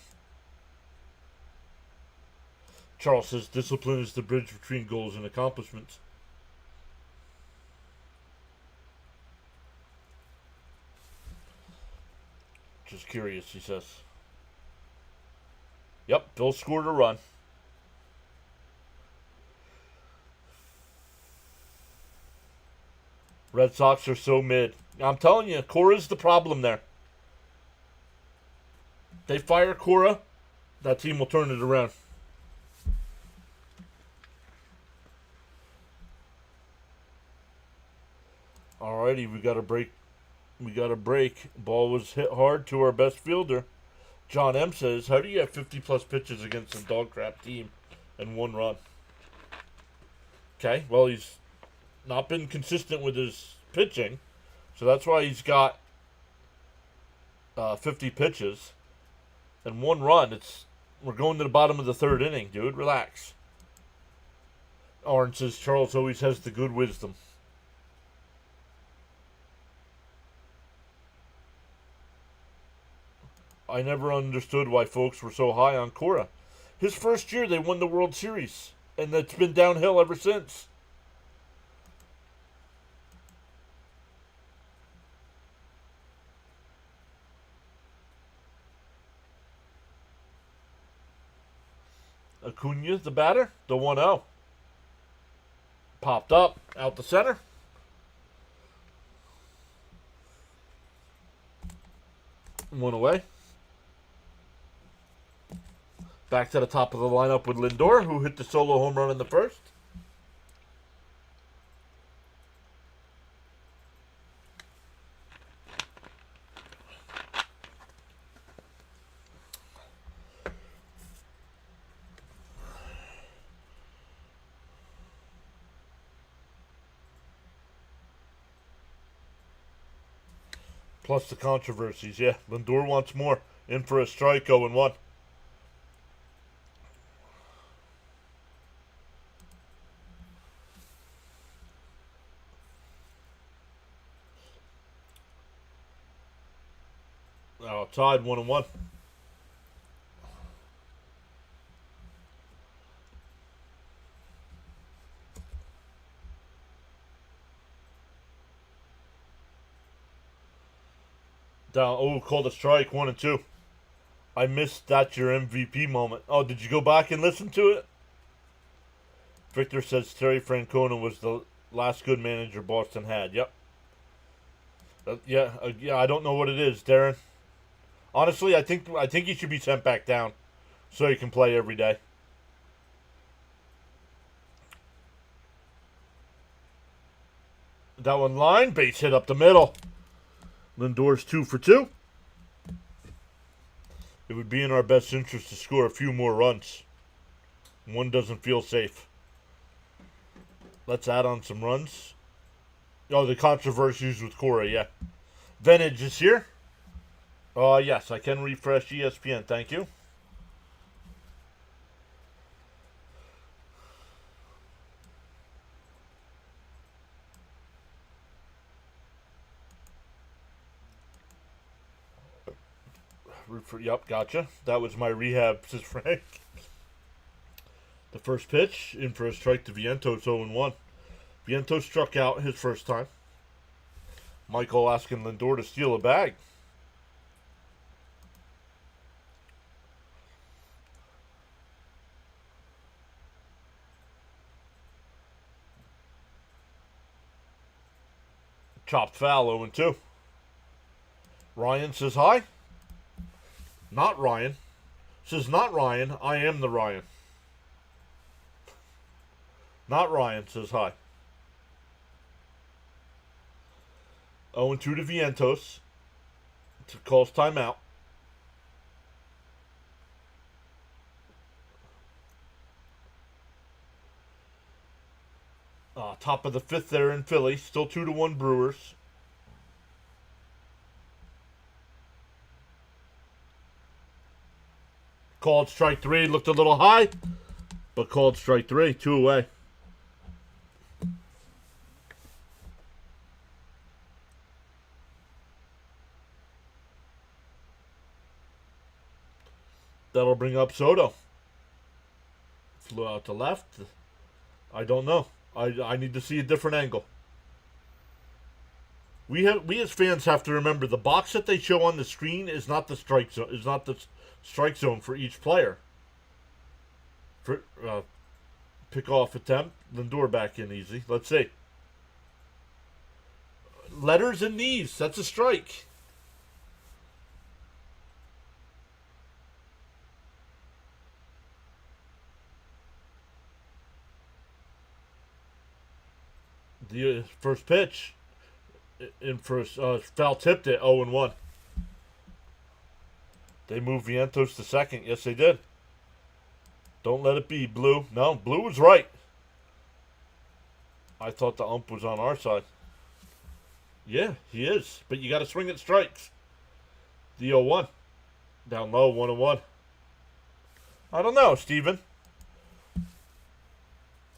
Charles says, discipline is the bridge between goals and accomplishments. Just curious, he says. Yep, Bill scored a run. Red Sox are so mid. I'm telling you, Cora's the problem there. They fire Cora, that team will turn it around. Alrighty, we got a break. Ball was hit hard to our best fielder. John M says, how do you have 50-plus pitches against a dog crap team and 1 run? Okay, well, he's not been consistent with his pitching, so that's why he's got 50 pitches and 1 run. We're going to the bottom of the third inning, dude. Relax. Orange says Charles always has the good wisdom. I never understood why folks were so high on Cora. His first year, they won the World Series, and it's been downhill ever since. Acuna, the batter, the 1-0. Popped up, out the center. One away. Back to the top of the lineup with Lindor, who hit the solo home run in the first. Plus the controversies, yeah. Lindor wants more. In for a strike, 0-1. Outside, 1-1. Down. Oh, called a strike, 1-2. I missed that your MVP moment. Oh, did you go back and listen to it? Victor says Terry Francona was the last good manager Boston had. Yep. Yeah. I don't know what it is, Darren. Honestly, I think he should be sent back down so he can play every day. That one line, base hit up the middle. Lindor's 2 for 2. It would be in our best interest to score a few more runs. One doesn't feel safe. Let's add on some runs. Oh, the controversies with Cora, yeah. Vintage is here. Yes, I can refresh ESPN. Thank you. Yep, gotcha. That was my rehab, says Frank. The first pitch, in for a strike to Vientos, 0-1. Vientos struck out his first time. Michael asking Lindor to steal a bag. Chopped foul, 0-2. Ryan says hi. Not Ryan. Says not Ryan, I am the Ryan. Not Ryan says hi. 0-2 to Vientos. Calls timeout. Top of the fifth there in Philly. Still 2-1 Brewers. Called strike 3. Looked a little high, but called strike 3. 2 away. That'll bring up Soto. Flew out to left. I don't know. I need to see a different angle. We as fans have to remember the box that they show on the screen is not the strike zone. Is not the strike zone for each player. For pick off attempt. Lindor back in easy. Let's see. Letters and knees. That's a strike. The first pitch. In first, foul tipped it, 0-1. They moved Vientos to second. Yes, they did. Don't let it be, Blue. No, Blue was right. I thought the ump was on our side. Yeah, he is. But you got to swing at strikes. The 0-1. Down low, 1-1. I don't know, Steven.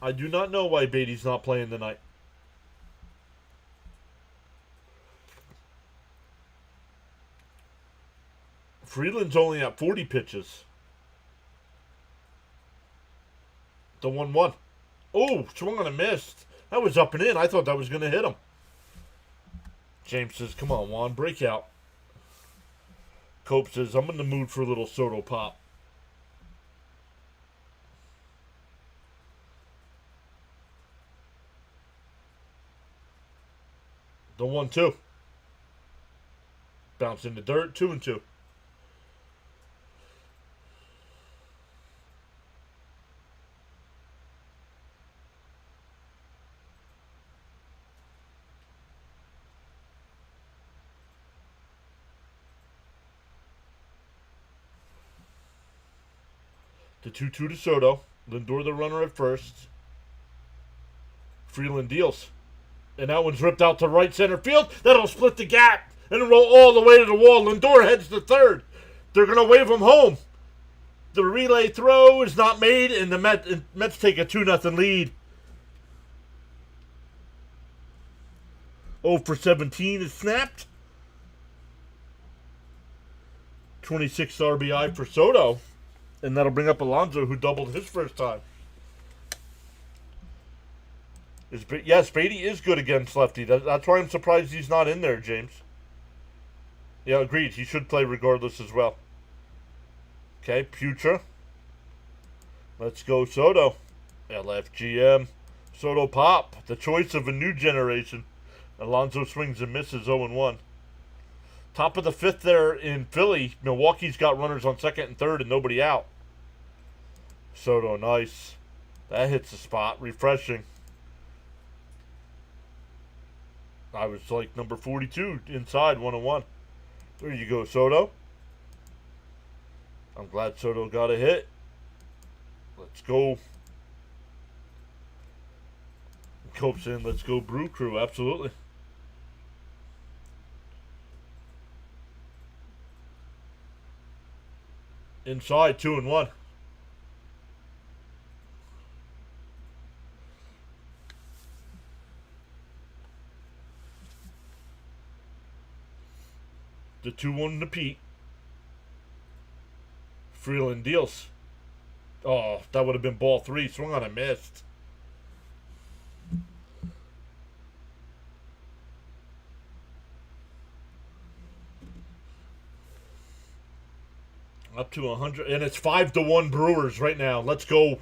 I do not know why Beatty's not playing tonight. Freeland's only at 40 pitches. The 1-1. Oh, swung on a missed. That was up and in. I thought that was going to hit him. James says, come on, Juan, break out. Cope says, I'm in the mood for a little Soto pop. The 1-2. Bounce in the dirt, 2-2. The 2-2 to Soto. Lindor the runner at first. Freeland deals. And that one's ripped out to right center field. That'll split the gap and roll all the way to the wall. Lindor heads to third. They're going to wave him home. The relay throw is not made, and the Mets take a 2-0 lead. 0 for 17 is snapped. 26th RBI for Soto. And that'll bring up Alonso, who doubled his first time. Yes, Beatty is good against lefty. That's why I'm surprised he's not in there, James. Yeah, agreed. He should play regardless as well. Okay, Putra. Let's go Soto. LFGM. Soto pop. The choice of a new generation. Alonso swings and misses 0-1. Top of the fifth there in Philly. Milwaukee's got runners on second and third and nobody out. Soto, nice. That hits the spot. Refreshing. I was like number 42 inside 1-1. There you go, Soto. I'm glad Soto got a hit. Let's go. Cope's in. Let's go, Brew Crew. Absolutely. Inside 2-1. The 2-1 to Pete. Freeland deals. Oh, that would have been ball 3. Swung on a missed. Up to 100. And it's 5-1 Brewers right now. Let's go.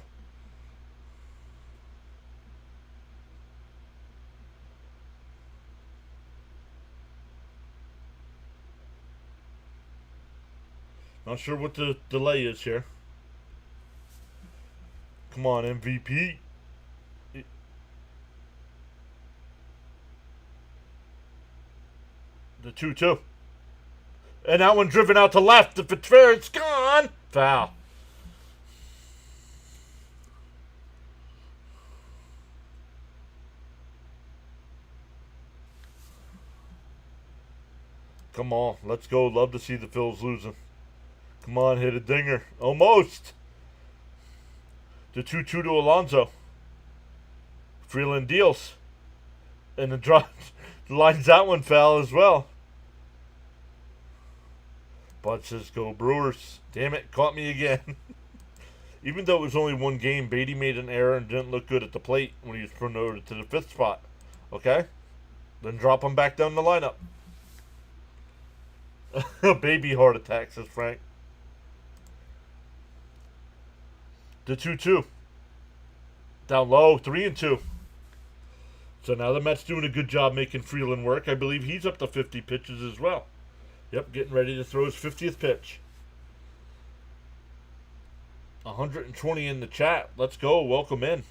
Not sure what the delay is here. Come on, MVP. The 2-2. And that one driven out to left. If it's fair, it's gone. Foul. Come on. Let's go. Love to see the Phils losing. Come on, hit a dinger. Almost. The 2-2 to Alonso. Freeland deals. And the drop lines that one foul as well. Bud says, go Brewers. Damn it, caught me again. Even though it was only one game, Beatty made an error and didn't look good at the plate when he was promoted to the 5th spot. Okay? Then drop him back down the lineup. Baby heart attack, says Frank. The 2-2. Down low, 3-2. So now the Mets doing a good job making Freeland work. I believe he's up to 50 pitches as well. Yep, getting ready to throw his 50th pitch. 120 in the chat. Let's go. Welcome in.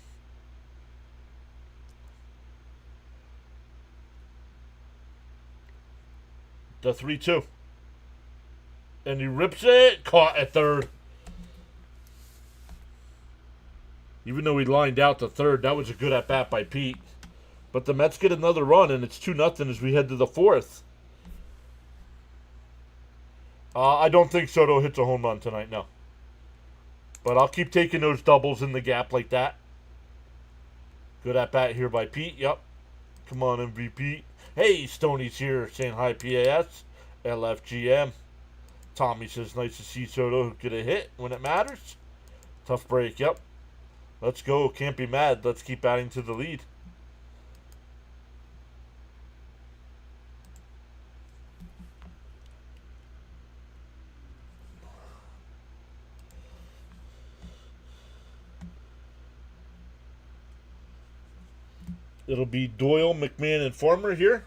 The 3-2. And he rips it. Caught at third. Even though he lined out to third, that was a good at-bat by Pete. But the Mets get another run, and it's 2-0 as we head to the 4th. I don't think Soto hits a home run tonight, no. But I'll keep taking those doubles in the gap like that. Good at-bat here by Pete, yep. Come on, MVP. Hey, Stoney's here saying hi, PAS. LFGM. Tommy says, nice to see Soto get a hit when it matters. Tough break, yep. Let's go. Can't be mad. Let's keep adding to the lead. It'll be Doyle, McMahon, and Farmer here.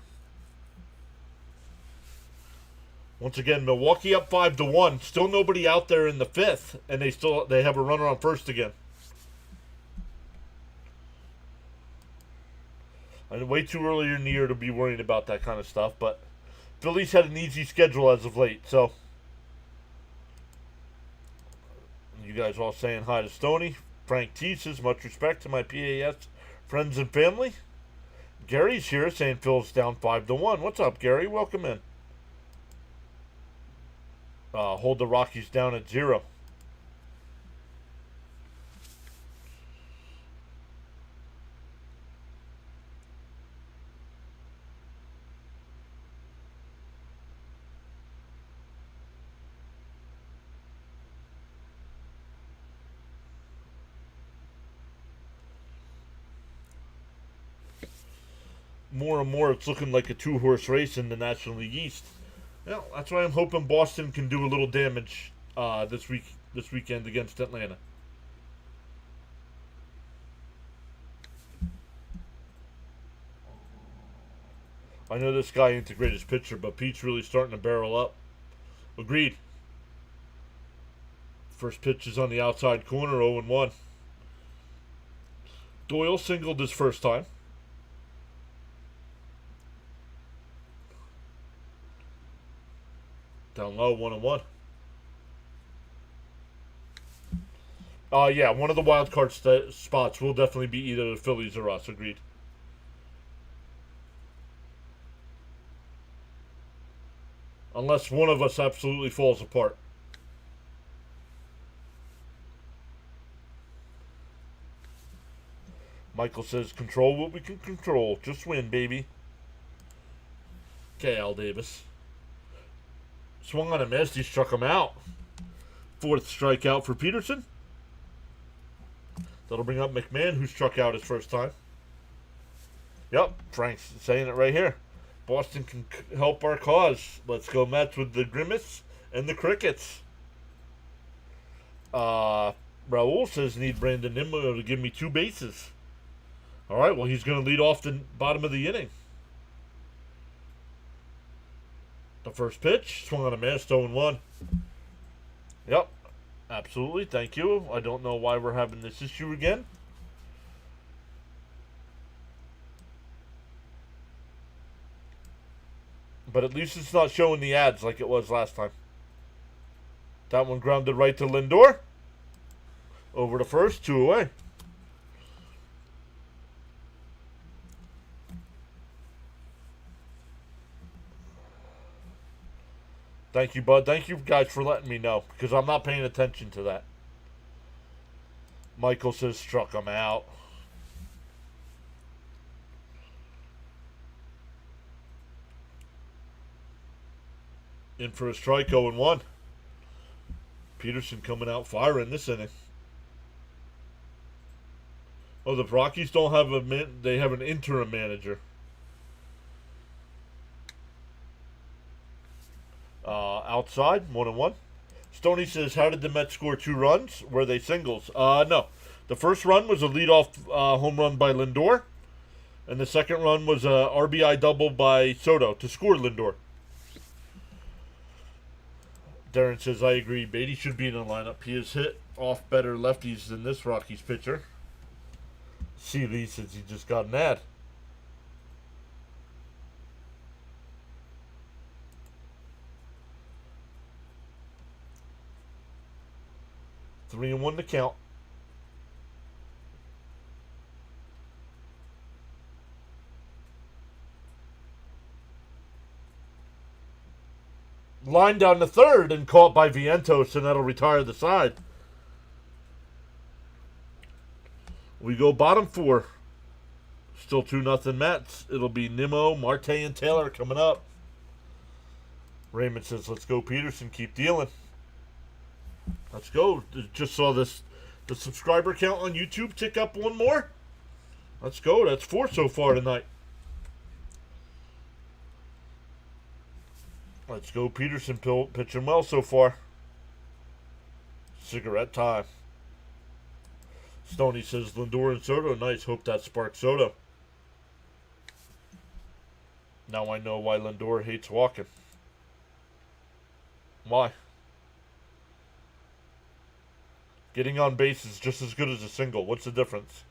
Once again, Milwaukee up 5-1. Still nobody out there in the fifth, and they have a runner on first again. And way too early in the year to be worrying about that kind of stuff, but Phillies had an easy schedule as of late, so you guys all saying hi to Stoney. Frank T says, much respect to my PAS friends and family. Gary's here saying Phil's down 5-1. What's up, Gary? Welcome in. Hold the Rockies down at 0. More and more, it's looking like a two-horse race in the National League East. Well, that's why I'm hoping Boston can do a little damage this weekend against Atlanta. I know this guy ain't the greatest pitcher, but Pete's really starting to barrel up. Agreed. First pitch is on the outside corner, 0-1. Doyle singled his first time. Down low, 1-1. Yeah, one of the wild card spots will definitely be either the Phillies or us. Agreed. Unless one of us absolutely falls apart. Michael says, control what we can control. Just win, baby. Okay, Al Davis. Swung on a miss. He struck him out. Fourth strikeout for Peterson. That'll bring up McMahon, who struck out his first time. Yep, Frank's saying it right here. Boston can help our cause. Let's go Mets with the grimace and the crickets. Raul says, need Brandon Nimmo to give me 2 bases. All right, well, he's going to lead off the bottom of the inning. The first pitch, swung on a miss, 0-1. Yep, absolutely. Thank you. I don't know why we're having this issue again. But at least it's not showing the ads like it was last time. That one grounded right to Lindor. Over to first, 2 away. Thank you, bud. Thank you guys for letting me know, because I'm not paying attention to that. Michael says struck him out. In for a strike, 0-1. Peterson coming out firing this inning. Oh, the Rockies don't have they have an interim manager. Outside, 1-1. Stoney says, how did the Mets score 2 runs? Were they singles? No. The first run was a leadoff home run by Lindor. And the second run was a RBI double by Soto to score Lindor. Darren says, I agree. Beatty should be in the lineup. He has hit off better lefties than this Rockies pitcher. C. Lee says he just got an ad. Three and 1 to count. Line down to third and caught by Vientos, and that'll retire the side. We go bottom 4. Still 2-0 Mets. It'll be Nimmo, Marte, and Taylor coming up. Raymond says, let's go, Peterson. Keep dealing. Let's go. Just saw the subscriber count on YouTube tick up one more. Let's go. That's 4 so far tonight. Let's go, Peterson. Pitching well so far. Cigarette time. Stoney says, Lindor and Soto. Nice. Hope that sparks Soto. Now I know why Lindor hates walking. Why? Getting on base is just as good as a single. What's the difference?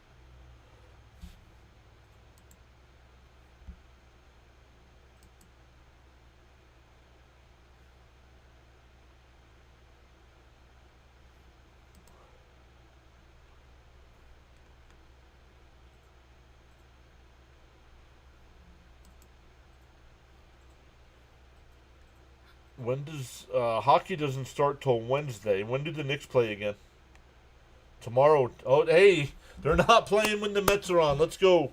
When does hockey doesn't start till Wednesday? When do the Knicks play again? Tomorrow. Oh, hey, they're not playing when the Mets are on. Let's go.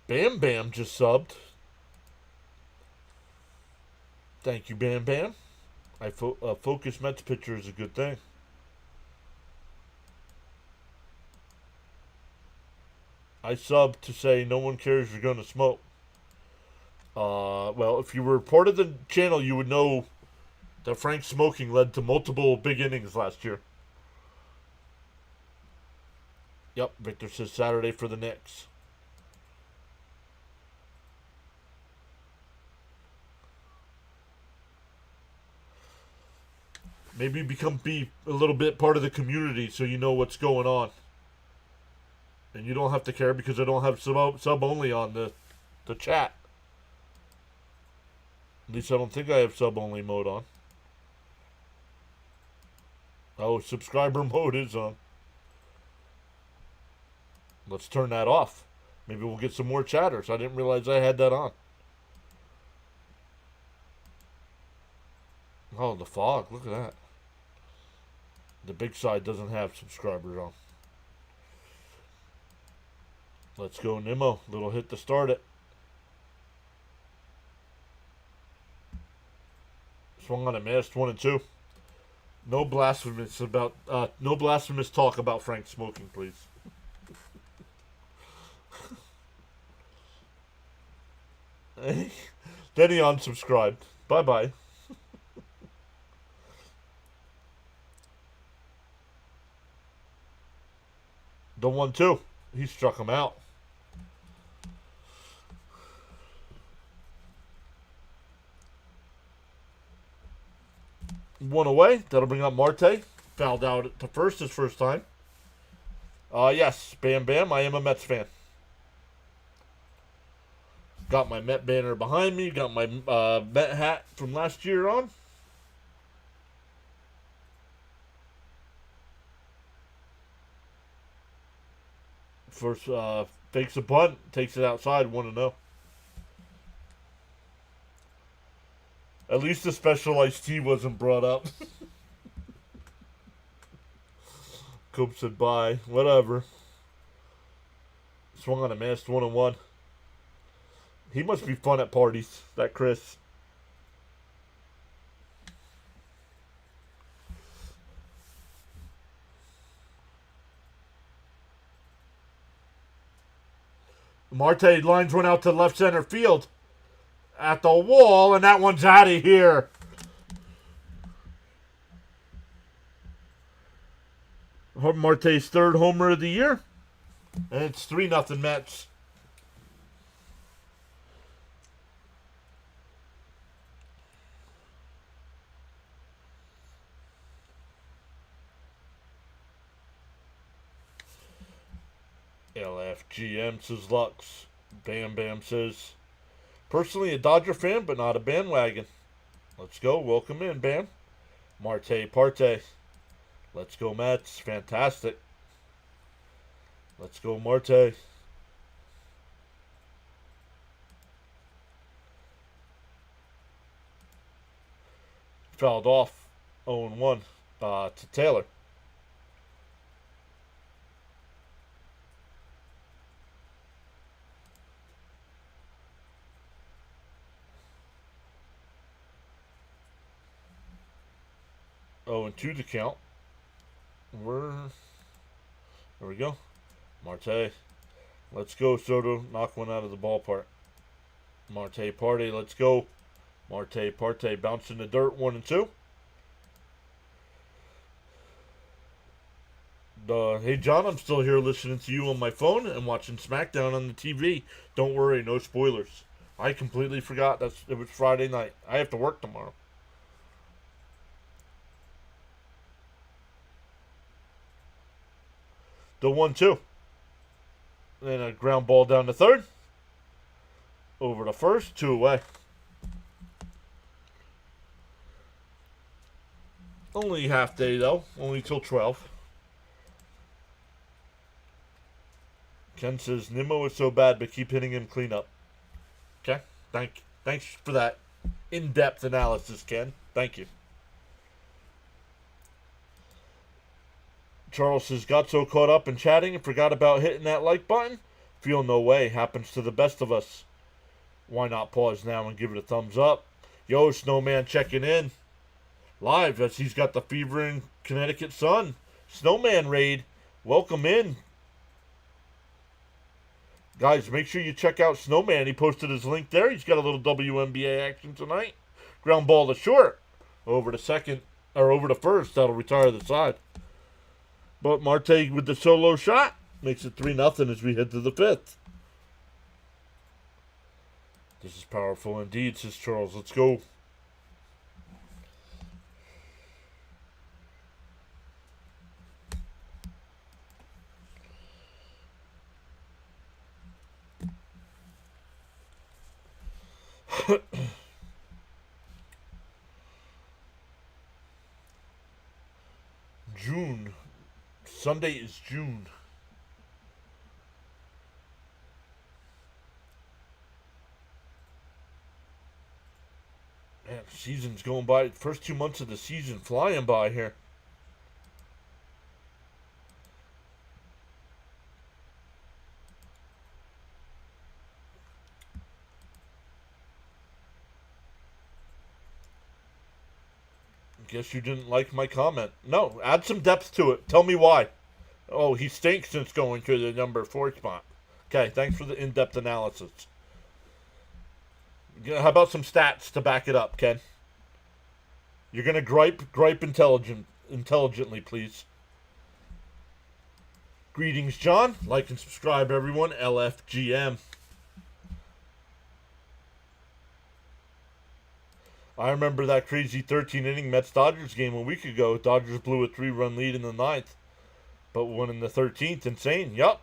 Bam Bam just subbed. Thank you, Bam Bam. Focus Mets pitcher is a good thing. I subbed to say no one cares you're going to smoke. Well, if you were part of the channel, you would know that Frank smoking led to multiple big innings last year. Yep, Victor says Saturday for the Knicks. Maybe be a little bit part of the community so you know what's going on. And you don't have to care because I don't have sub only on the chat. At least I don't think I have sub only mode on. Oh, subscriber mode is on. Let's turn that off. Maybe we'll get some more chatters. I didn't realize I had that on. Oh, the fog. Look at that. The big side doesn't have subscribers on. Let's go, Nimmo. Little hit to start it. Swung on a missed 1 and 2. No blasphemous talk about Frank smoking, please. Then he unsubscribed. Bye bye. The 1-2. He struck him out. One away. That'll bring up Marte. Fouled out to first his first time. Yes, Bam Bam. I am a Mets fan. Got my Met banner behind me. Got my Met hat from last year on. First, fakes a bunt. Takes it outside. 1-0. At least the special iced tea wasn't brought up. Cope said bye. Whatever. Swung on a missed 1-1. He must be fun at parties, that Chris. Marte lines one out to left center field. At the wall, and that one's out of here. Marte's third homer of the year. And it's 3-0 Mets. LFGM says Lux. Bam Bam says, personally a Dodger fan, but not a bandwagon. Let's go. Welcome in, Bam. Marte Parte. Let's go, Mets. Fantastic. Let's go, Marte. Fouled off 0-1 to Taylor. 0-2 to count. There we go. Marte. Let's go, Soto. Knock one out of the ballpark. Marte Parte. Let's go. Marte Parte. Bounce in the dirt. 1-2. Hey, John, I'm still here listening to you on my phone and watching SmackDown on the TV. Don't worry, no spoilers. I completely forgot it was Friday night. I have to work tomorrow. The 1-2. Then a ground ball down to third. Over to first. 2 away. Only half day, though. Only till 12. Ken says, Nimmo is so bad, but keep hitting him clean up. Okay? Thanks for that in-depth analysis, Ken. Thank you. Charles says, got so caught up in chatting and forgot about hitting that like button. Feel no way. Happens to the best of us. Why not pause now and give it a thumbs up? Yo, Snowman checking in. Live as he's got the fever in Connecticut sun. Snowman raid. Welcome in. Guys, make sure you check out Snowman. He posted his link there. He's got a little WNBA action tonight. Ground ball to short. Over to second, or over to first. That'll retire the side. But Marte with the solo shot makes it 3-0 as we head to the 5th. This is powerful indeed, says Charles. Let's go. June. Sunday is June. Man, season's going by. First 2 months of the season flying by here. Guess you didn't like my comment. No, add some depth to it. Tell me why. Oh, he stinks since going to the number 4 spot. Okay, thanks for the in-depth analysis. How about some stats to back it up, Ken? You're going to gripe intelligently, please. Greetings, John. Like and subscribe, everyone. LFGM. I remember that crazy 13-inning Mets-Dodgers game a week ago. Dodgers blew a 3-run lead in the 9th, but won in the 13th. Insane. Yup.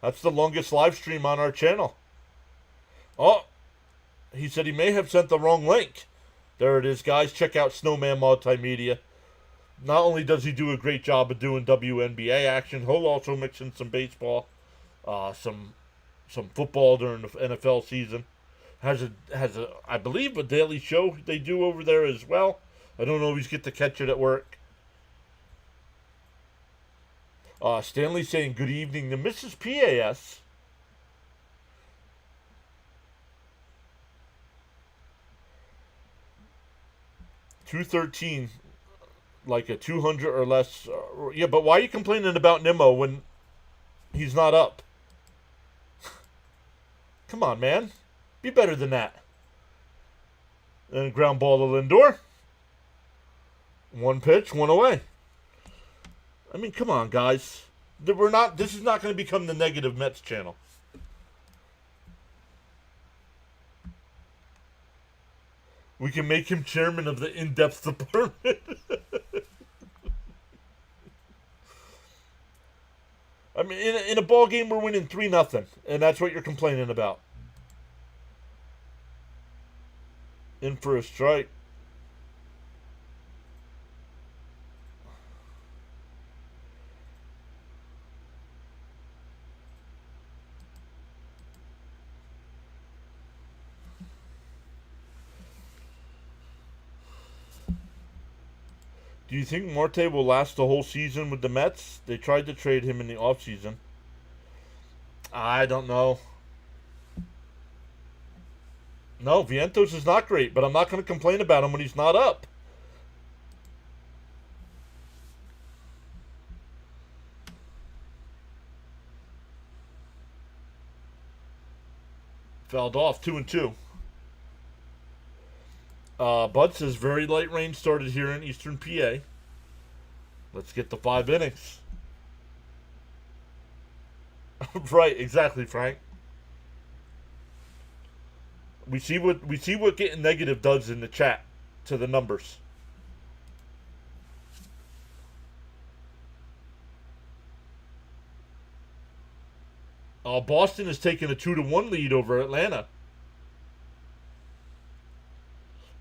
That's the longest live stream on our channel. Oh, he said he may have sent the wrong link. There it is, guys. Check out Snowman Multimedia. Not only does he do a great job of doing WNBA action, he'll also mix in some baseball, some football during the NFL season. Has a I believe a daily show they do over there as well. I don't always get to catch it at work. Stanley saying good evening to Mrs. PAS. $213, like a 200 or less. Yeah, but why are you complaining about Nimmo when he's not up? Come on, man. Be better than that. And ground ball to Lindor. 1 pitch, 1 away. I mean, come on, guys. This is not going to become the negative Mets channel. We can make him chairman of the in-depth department. I mean, in a ball game, we're winning 3-0, and that's what you're complaining about. In for a strike. Do you think Marte will last the whole season with the Mets? They tried to trade him in the offseason. I don't know. No, Vientos is not great, but I'm not going to complain about him when he's not up. Fouled off, 2-2. Bud says very light rain started here in eastern PA. Let's get the 5 innings. Right, exactly, Frank. We see what getting negative does in the chat to the numbers. Boston is taking a 2-1 lead over Atlanta.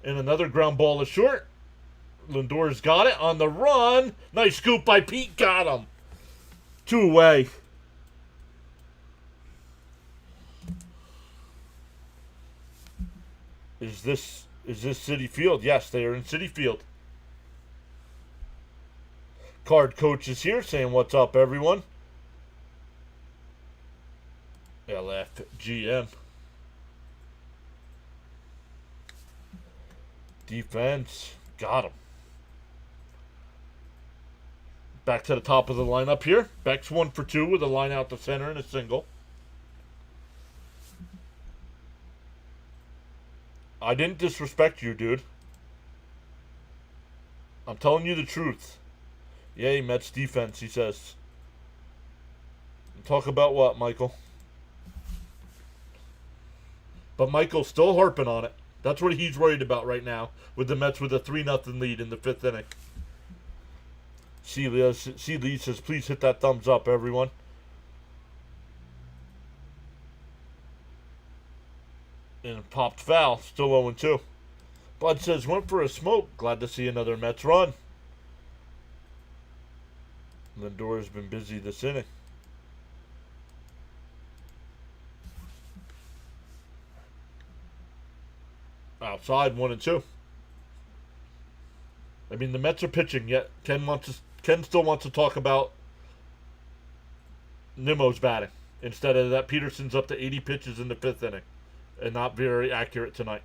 And another ground ball is short. Lindor's got it on the run. Nice scoop by Pete. Got him. 2 away. Is this Citi Field? Yes, they are in Citi Field. Card Coach is here saying what's up, everyone. LFGM. Defense. Got him. Back to the top of the lineup here. Beck's 1 for 2 with a line out to center and a single. I didn't disrespect you, dude. I'm telling you the truth. Yay, Mets defense, he says. Talk about what, Michael? But Michael's still harping on it. That's what he's worried about right now with the Mets with a 3-0 lead in the 5th inning. C. Lee says, please hit that thumbs up, everyone. And popped foul, still 0-2. Bud says, went for a smoke. Glad to see another Mets run. Lindor has been busy this inning. Outside, 1-2. I mean, the Mets are pitching, yet Ken still wants to talk about Nimmo's batting instead of that Peterson's up to 80 pitches in the 5th inning and not very accurate tonight.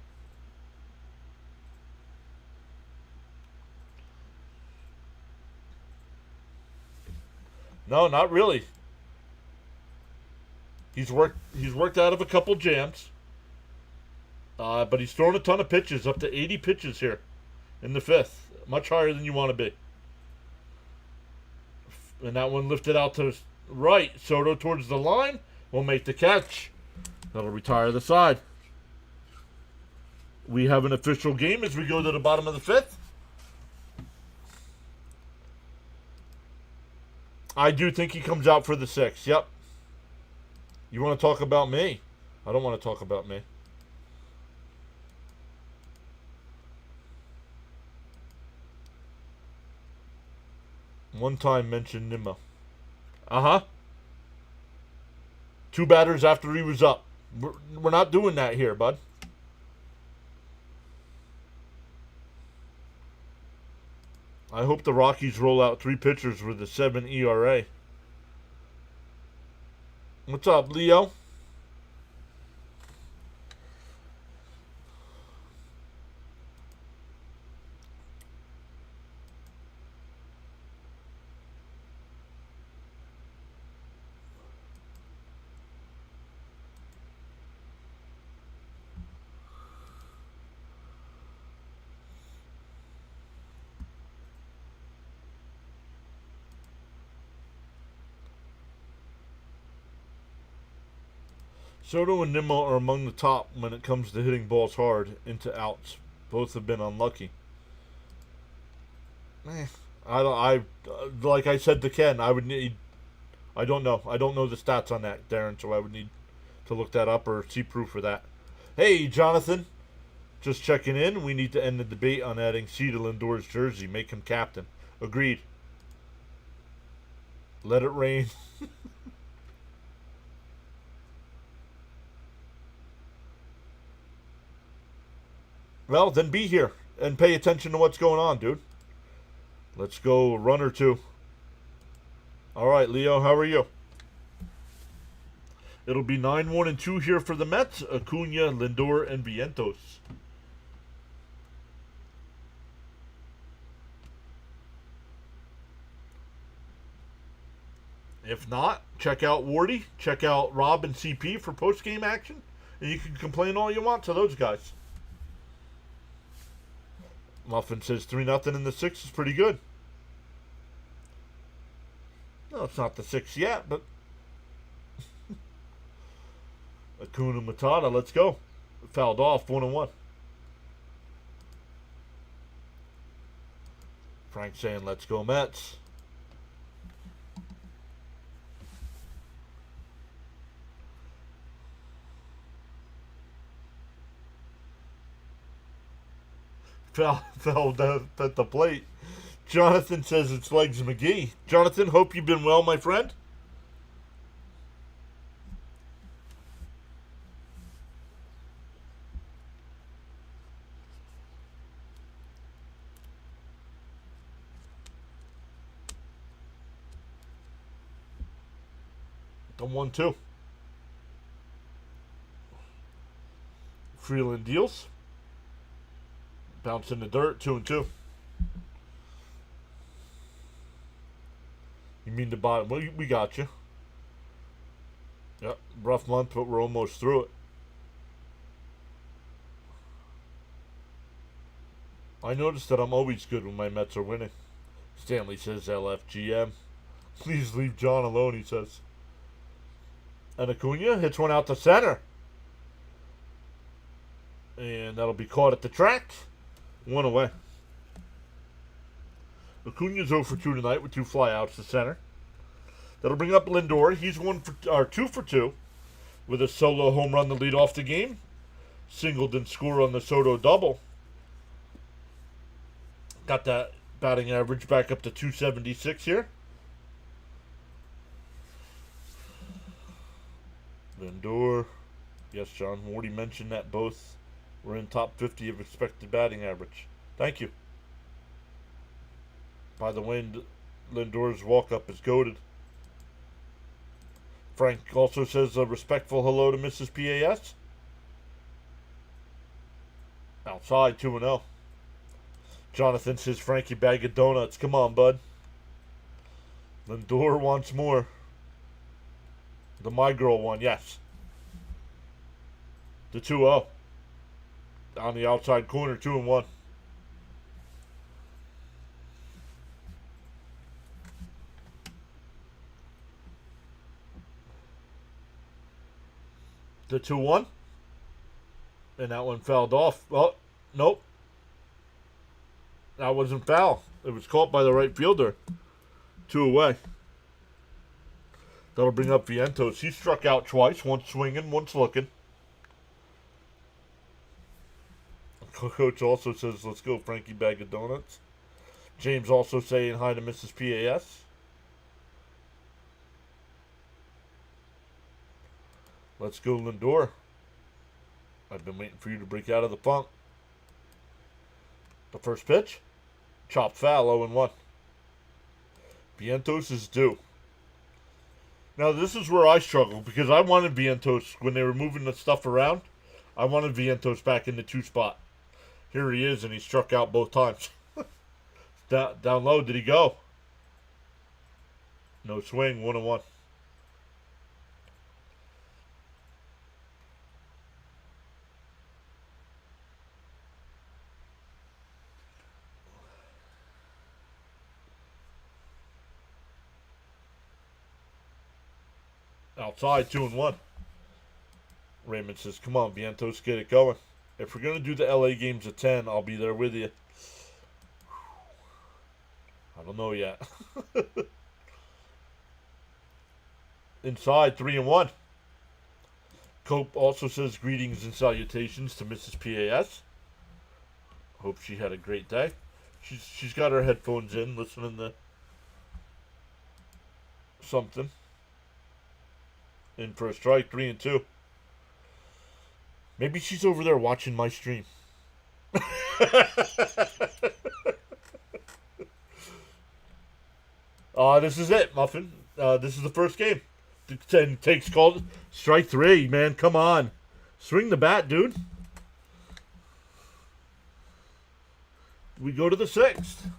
No, not really. He's worked out of a couple jams. But he's thrown a ton of pitches, up to 80 pitches here in the 5th. Much higher than you want to be. And that one lifted out to right. Soto towards the line will make the catch. That'll retire the side. We have an official game as we go to the bottom of the 5th. I do think he comes out for the 6th. Yep. You want to talk about me? I don't want to talk about me. One time mentioned Nimmo. Uh-huh. 2 batters after he was up. We're not doing that here, bud. I hope the Rockies roll out 3 pitchers with a 7 ERA. What's up, Leo? Soto and Nimmo are among the top when it comes to hitting balls hard into outs. Both have been unlucky. Like I said to Ken, I would need. I don't know. I don't know the stats on that, Darren. So I would need to look that up or see proof for that. Hey, Jonathan, just checking in. We need to end the debate on adding C to Lindor's jersey. Make him captain. Agreed. Let it rain. Well, then be here and pay attention to what's going on, dude. Let's go run or 2. All right, Leo, how are you? It'll be 9-1-2 here for the Mets. Acuna, Lindor, and Vientos. If not, check out Wardy. Check out Rob and CP for post-game action. And you can complain all you want to those guys. Muffin says 3-0 in the 6 is pretty good. No, it's not the 6 yet, but Acuna Matata, let's go. Fouled off, 1-1. Frank saying, let's go Mets. Fell down at the plate. Jonathan says it's Legs McGee. Jonathan, hope you've been well, my friend. The 1-2. Freeland deals. Bounce in the dirt, 2-2. You mean the bottom? Well, we got you. Yep, rough month, but we're almost through it. I noticed that I'm always good when my Mets are winning. Stanley says LFGM. Please leave John alone, he says. And Acuna hits one out to center. And that'll be caught at the track. 1 away. Acuna's 0 for 2 tonight with 2 flyouts to center. That'll bring up Lindor. He's 2 for 2 with a solo home run to lead off the game. Singled and score on the Soto double. Got that batting average back up to 276 here. Lindor. Yes, John. Morty mentioned that both were in top 50 of expected batting average. Thank you. By the way, Lindor's walk-up is goated. Frank also says a respectful hello to Mrs. PAS. Outside, 2-0. Jonathan says, Frankie, bag of donuts. Come on, bud. Lindor wants more. The My Girl one, yes. The 2-0. On the outside corner, 2-1. The 2-1. And that one fouled off. Oh, nope. That wasn't foul. It was caught by the right fielder. 2 away. That'll bring up Vientos. He struck out twice. Once swinging, once looking. Coach also says, let's go, Frankie, bag of donuts. James also saying hi to Mrs. PAS. Let's go, Lindor. I've been waiting for you to break out of the funk. The first pitch. Chopped foul, 0-1. Vientos is due. Now, this is where I struggle, because I wanted Vientos, when they were moving the stuff around, I wanted Vientos back in the 2 spot. Here he is, and he struck out both times. Down low, did he go? No swing, 1-1. Outside, 2-1. Raymond says, come on, Vientos, get it going. If we're going to do the LA games at 10, I'll be there with you. I don't know yet. Inside, 3-1. Cope also says greetings and salutations to Mrs. PAS. Hope she had a great day. She's got her headphones in, listening to something. In for a strike, 3-2. Maybe she's over there watching my stream. This is it, Muffin. This is the first game. 10 takes called. Strike 3, man. Come on. Swing the bat, dude. We go to the 6th.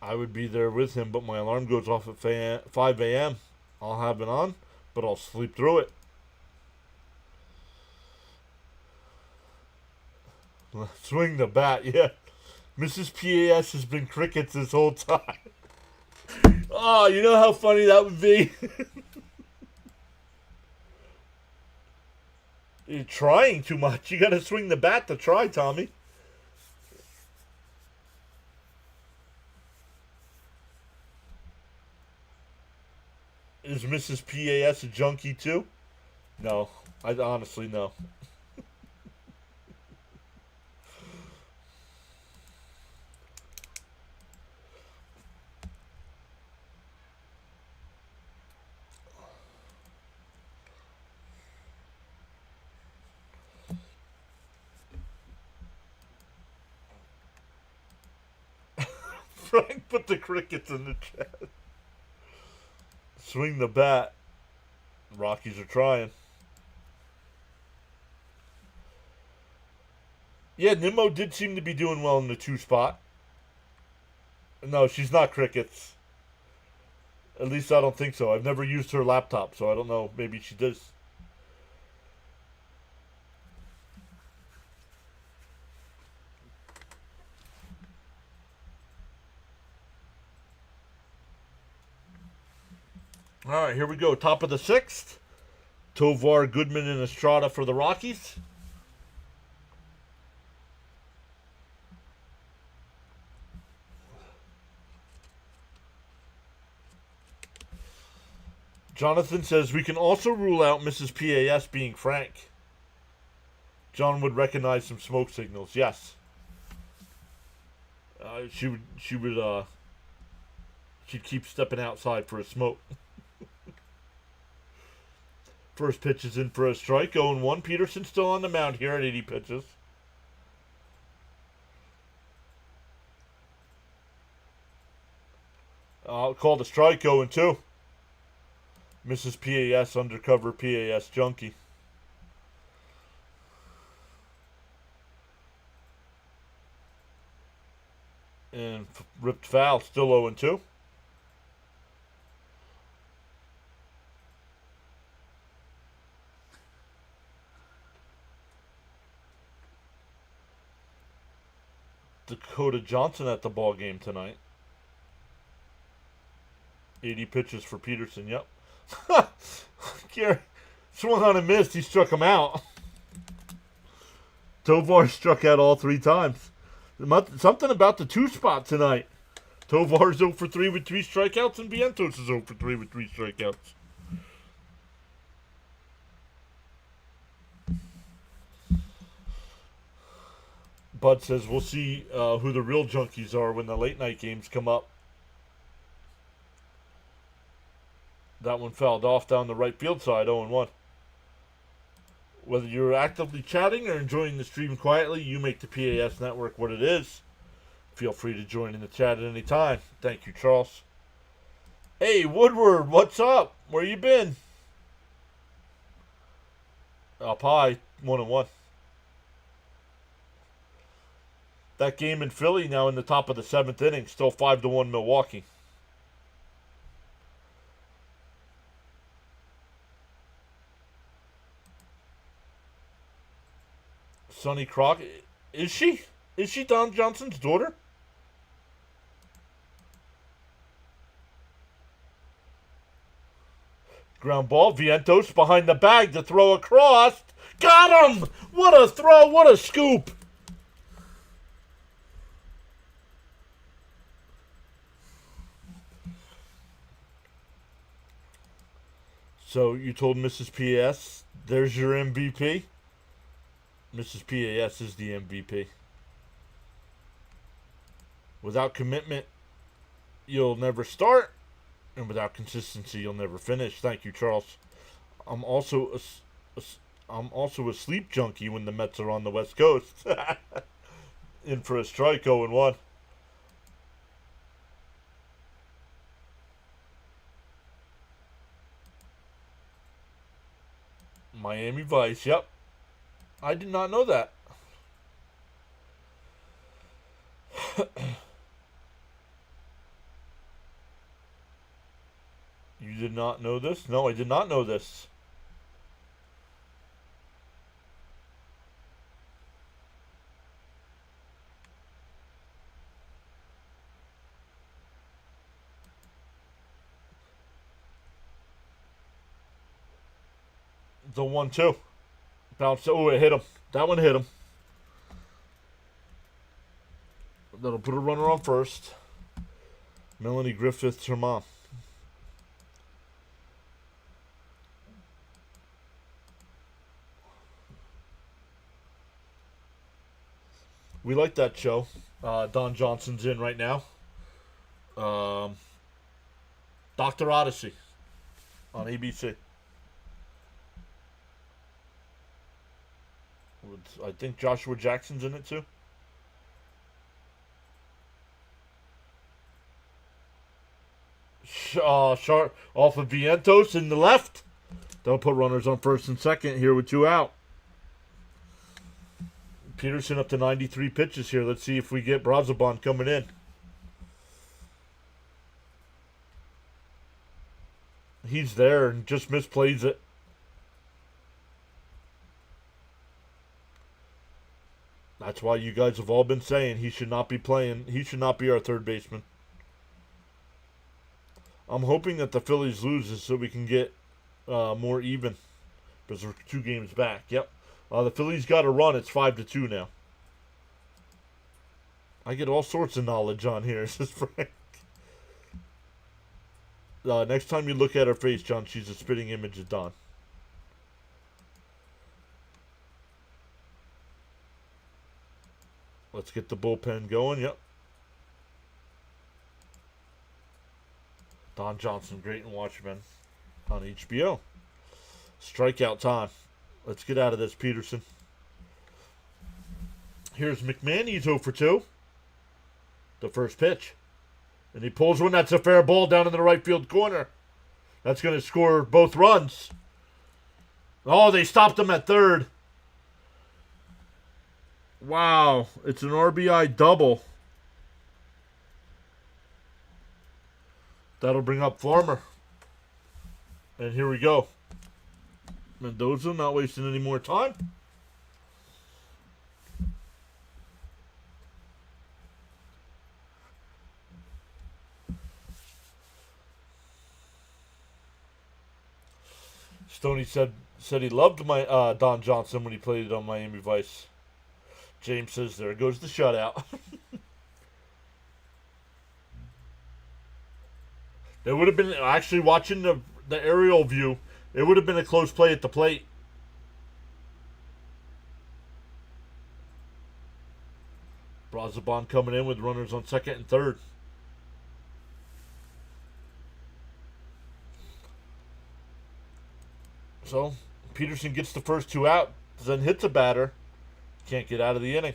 I would be there with him, but my alarm goes off at 5 a.m. I'll have it on, but I'll sleep through it. Swing the bat, yeah. Mrs. PAS has been crickets this whole time. Oh, you know how funny that would be? You're trying too much. You gotta swing the bat to try, Tommy. Is Mrs. PAS a junkie too? No. I honestly no. Frank put the crickets in the chat. Swing the bat. Rockies are trying. Yeah, Nimmo did seem to be doing well in the 2 spot. No, she's not crickets. At least I don't think so. I've never used her laptop, so I don't know. Maybe she does. All right, here we go. Top of the 6th. Tovar, Goodman, and Estrada for the Rockies. Jonathan says we can also rule out Mrs. PAS being Frank. John would recognize some smoke signals. Yes. She'd keep stepping outside for a smoke. First pitch is in for a strike. 0-1. Peterson still on the mound here at 80 pitches. I'll call the strike. 0-2. Mrs. PAS, undercover PAS junkie. And ripped foul, still 0-2. Dakota Johnson at the ball game tonight. 80 pitches for Peterson, yep. Gary swung on and missed. He struck him out. Tovar struck out all 3 times. Something about the 2 spot tonight. Tovar's 0 for 3 with 3 strikeouts, and Vientos is 0 for 3 with 3 strikeouts. Bud says we'll see who the real junkies are when the late night games come up. That one fouled off down the right field side, 0-1. Whether you're actively chatting or enjoying the stream quietly, you make the PAS network what it is. Feel free to join in the chat at any time. Thank you, Charles. Hey, Woodward, what's up? Where you been? Up high, 1-1. That game in Philly now in the top of the 7th inning, still 5-1 Milwaukee. Sonny Crockett. Is she? Is she Don Johnson's daughter? Ground ball. Vientos behind the bag to throw across. Got him! What a throw. What a scoop. So you told Mrs. PS, there's your MVP? Mrs. PAS is the MVP. Without commitment, you'll never start, and without consistency, you'll never finish. Thank you, Charles. I'm also a sleep junkie when the Mets are on the West Coast. In for a strike, 0-1. Miami Vice, yep. I did not know that. You did not know this? No, I did not know this. The 1-2. Bounced. Oh, it hit him. That one hit him. That'll put a runner on first. Melanie Griffith's her mom. We like that show. Don Johnson's in right now. Dr. Odyssey on ABC. I think Joshua Jackson's in it too. Sharp off of Vientos in the left. They'll put runners on first and second here with 2 out. Peterson up to 93 pitches here. Let's see if we get Brazabon coming in. He's there and just misplays it. That's why you guys have all been saying he should not be playing. He should not be our third baseman. I'm hoping that the Phillies loses so we can get more even. Because we're 2 games back. Yep. The Phillies got a run. It's 5-2 now. I get all sorts of knowledge on here, says Frank. Next time you look at her face, John, she's a spitting image of Don. Let's get the bullpen going. Yep. Don Johnson, Great and Watchmen on HBO. Strikeout time. Let's get out of this, Peterson. Here's McMahon. He's 0 for 2. The first pitch. And he pulls one. That's a fair ball down in the right field corner. That's going to score both runs. Oh, they stopped him at third. Wow. It's an RBI double. That'll bring up Farmer. And here we go. Mendoza not wasting any more time. Stoney said he loved my Don Johnson when he played it on Miami Vice. James says there goes the shutout. It would have been, actually watching the aerial view, it would have been a close play at the plate. Brazabon coming in with runners on second and third. So, Peterson gets the first 2 out, then hits a batter. Can't get out of the inning.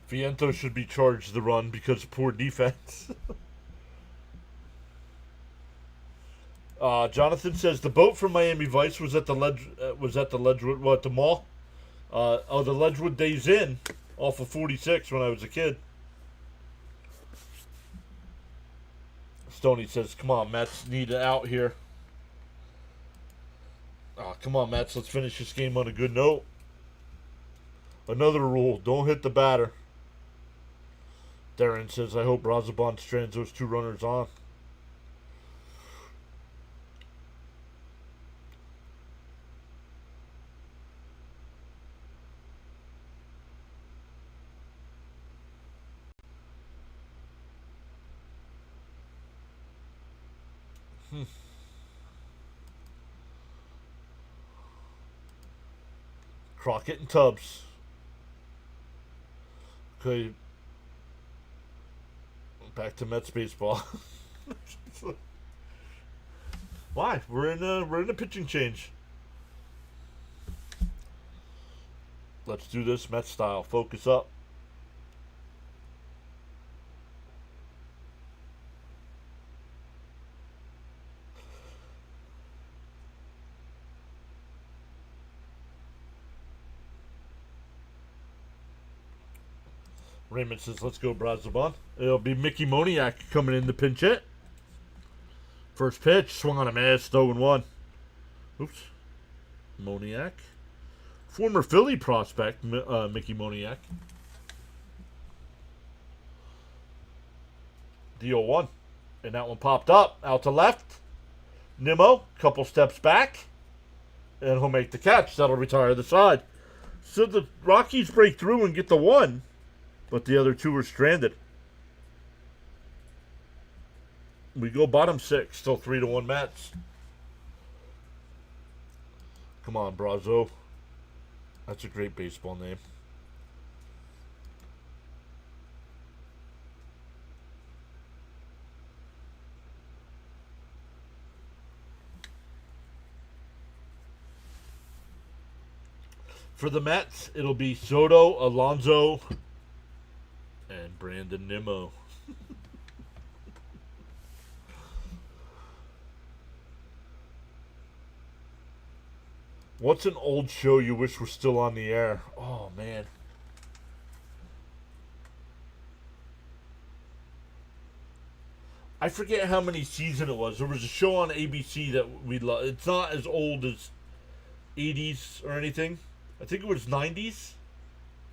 Vientos should be charged the run because of poor defense. Jonathan says the boat from Miami Vice was at the Ledgewood, the mall. The Ledgewood Days Inn off of 46 when I was a kid. Stoney says, "Come on, Mets need it out here." Come on, Mets, let's finish this game on a good note. Another rule: don't hit the batter. Darren says, I hope Brazabon strands those 2 runners on. Crockett and Tubbs. Okay. Back to Mets baseball. Why? We're in a pitching change. Let's do this Mets style. Focus up. Raymond says, let's go, Brazoban. It'll be Mickey Moniak coming in to pinch hit. First pitch, swung on a miss, 0-1. Oops. Moniak. Former Philly prospect, Mickey Moniak. D-0-1. And that one popped up. Out to left. Nimmo, couple steps back. And he'll make the catch. That'll retire the side. So the Rockies break through and get the one. But the other two are stranded. We go bottom six. Still 3-1 Mets. Come on, Brazo. That's a great baseball name. For the Mets, it'll be Soto, Alonso, and Brandon Nimmo. What's an old show you wish was still on the air? Oh, man. I forget how many seasons it was. There was a show on ABC that we love. It's not as old as 80s or anything. I think it was 90s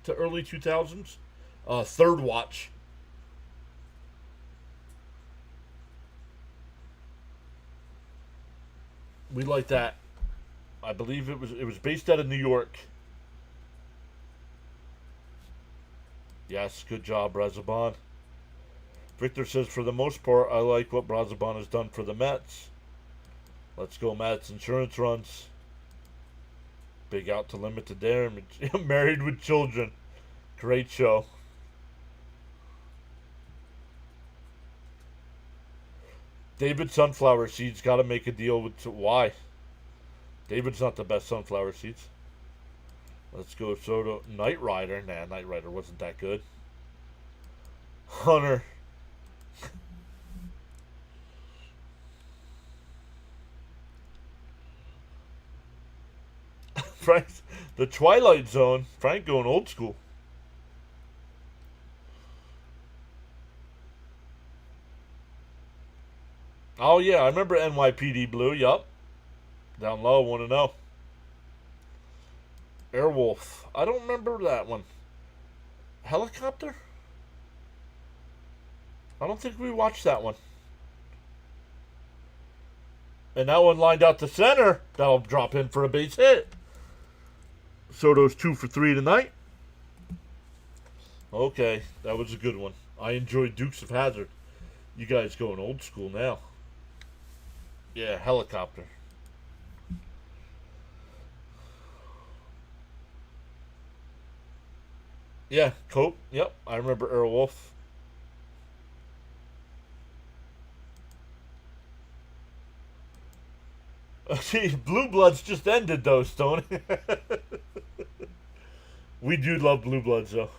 to early 2000s. Third Watch. We like that. I believe it was based out of New York. Yes, good job, Brazoban. Victor says, for the most part, I like what Brazoban has done for the Mets. Let's go, Mets. Insurance runs. Big out to limited damage. Married with Children. Great show. David Sunflower Seeds got to make a deal with... Why? David's not the best sunflower seeds. Let's go Soto. Knight Rider. Nah, Knight Rider wasn't that good. Hunter. Frank, the Twilight Zone. Frank going old school. Oh, yeah, I remember NYPD Blue. Yup. Down low, want to know. Airwolf. I don't remember that one. Helicopter? I don't think we watched that one. And that one lined out to center. That'll drop in for a base hit. Soto's 2 for 3 tonight. Okay, that was a good one. I enjoyed Dukes of Hazzard. You guys going old school now. Yeah, helicopter. Yeah, Cope. Yep, I remember Airwolf. See, Blue Bloods just ended though, Stone. We do love Blue Bloods though.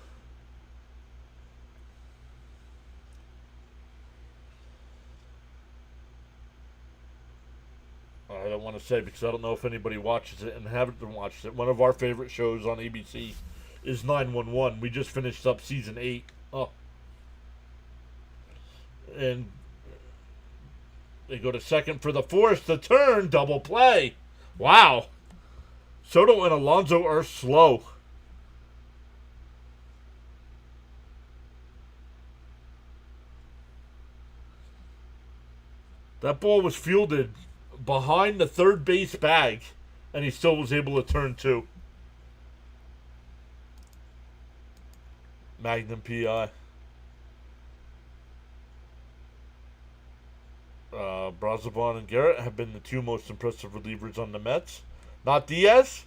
I don't want to say because I don't know if anybody watches it and haven't watched it. One of our favorite shows on ABC is 911. We just finished up season 8. Oh. And they go to second for the fourth. The turn, double play. Wow. Soto and Alonso are slow. That ball was fielded behind the third base bag, and he still was able to turn 2. Magnum PI. Brazoban and Garrett have been the 2 most impressive relievers on the Mets. Not Diaz.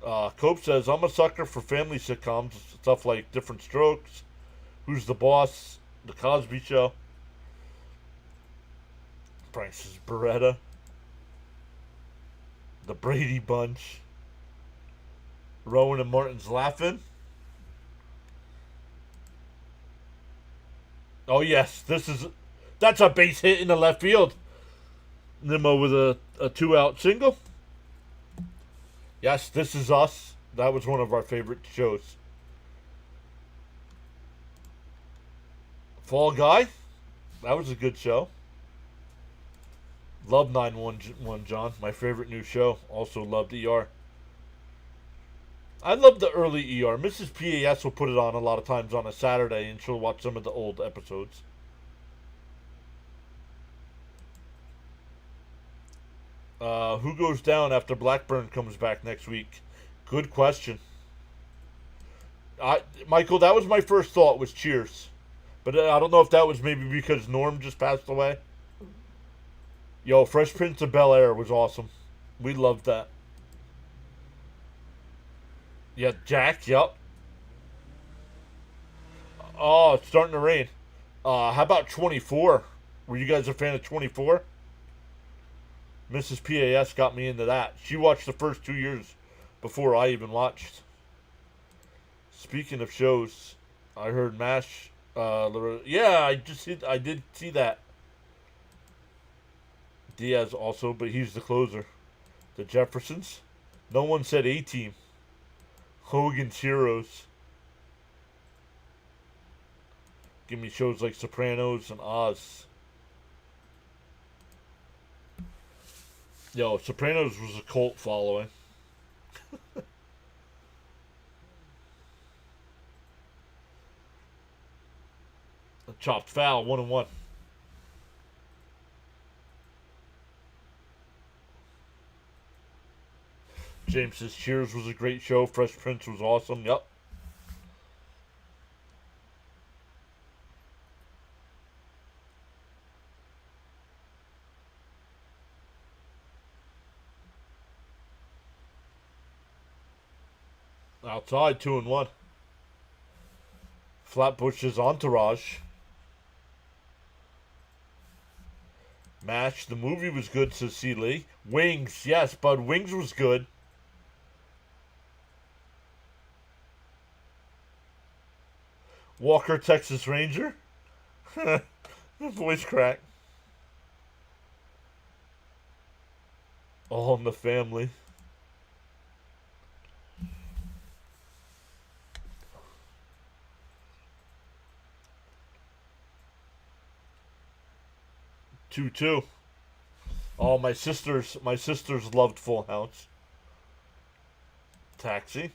Cope says, I'm a sucker for family sitcoms, stuff like Different Strokes, Who's the Boss, The Cosby Show. Frank says, Beretta. The Brady Bunch. Rowan and Martin's laughing. Oh yes, that's a base hit in the left field. Nimmo with a 2-out single. Yes, This Is Us. That was one of our favorite shows. Fall Guy. That was a good show. Love 911 John. My favorite new show. Also loved ER. I love the early ER. Mrs. PAS will put it on a lot of times on a Saturday, and she'll watch some of the old episodes. Who goes down after Blackburn comes back next week? Good question. Michael, that was my first thought, was Cheers. But I don't know if that was maybe because Norm just passed away. Yo, Fresh Prince of Bel-Air was awesome. We loved that. Yeah, Jack, yep. Oh, it's starting to rain. How about 24? Were you guys a fan of 24? Mrs. PAS got me into that. She watched the first 2 years before I even watched. Speaking of shows, I heard MASH. Yeah, I did see that. Diaz also, but he's the closer. The Jeffersons. No one said A-Team. Hogan's Heroes. Give me shows like Sopranos and Oz. Yo, Sopranos was a cult following. A chopped foul, 1-1. James says Cheers was a great show. Fresh Prince was awesome. Yep. Outside, 2-1. Flatbush's Entourage. MASH, the movie was good, says C. Lee. Wings, yes, Bud. Wings was good. Walker, Texas Ranger. Voice crack. All in the Family. Two. Oh, my sisters loved Full House. Taxi.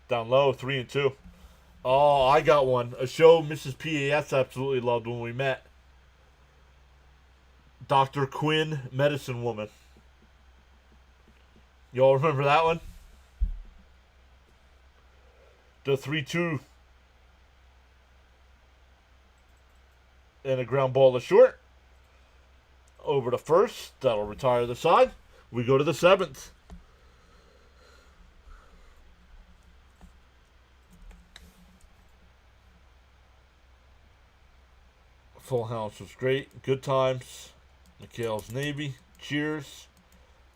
Down low, 3-2. Oh, I got one. A show Mrs. PAS absolutely loved when we met. Dr. Quinn, Medicine Woman. Y'all remember that one? The 3-2. And a ground ball to short. Over to first. That'll retire the side. We go to the 7th. Full House was great. Good Times. McHale's Navy. Cheers.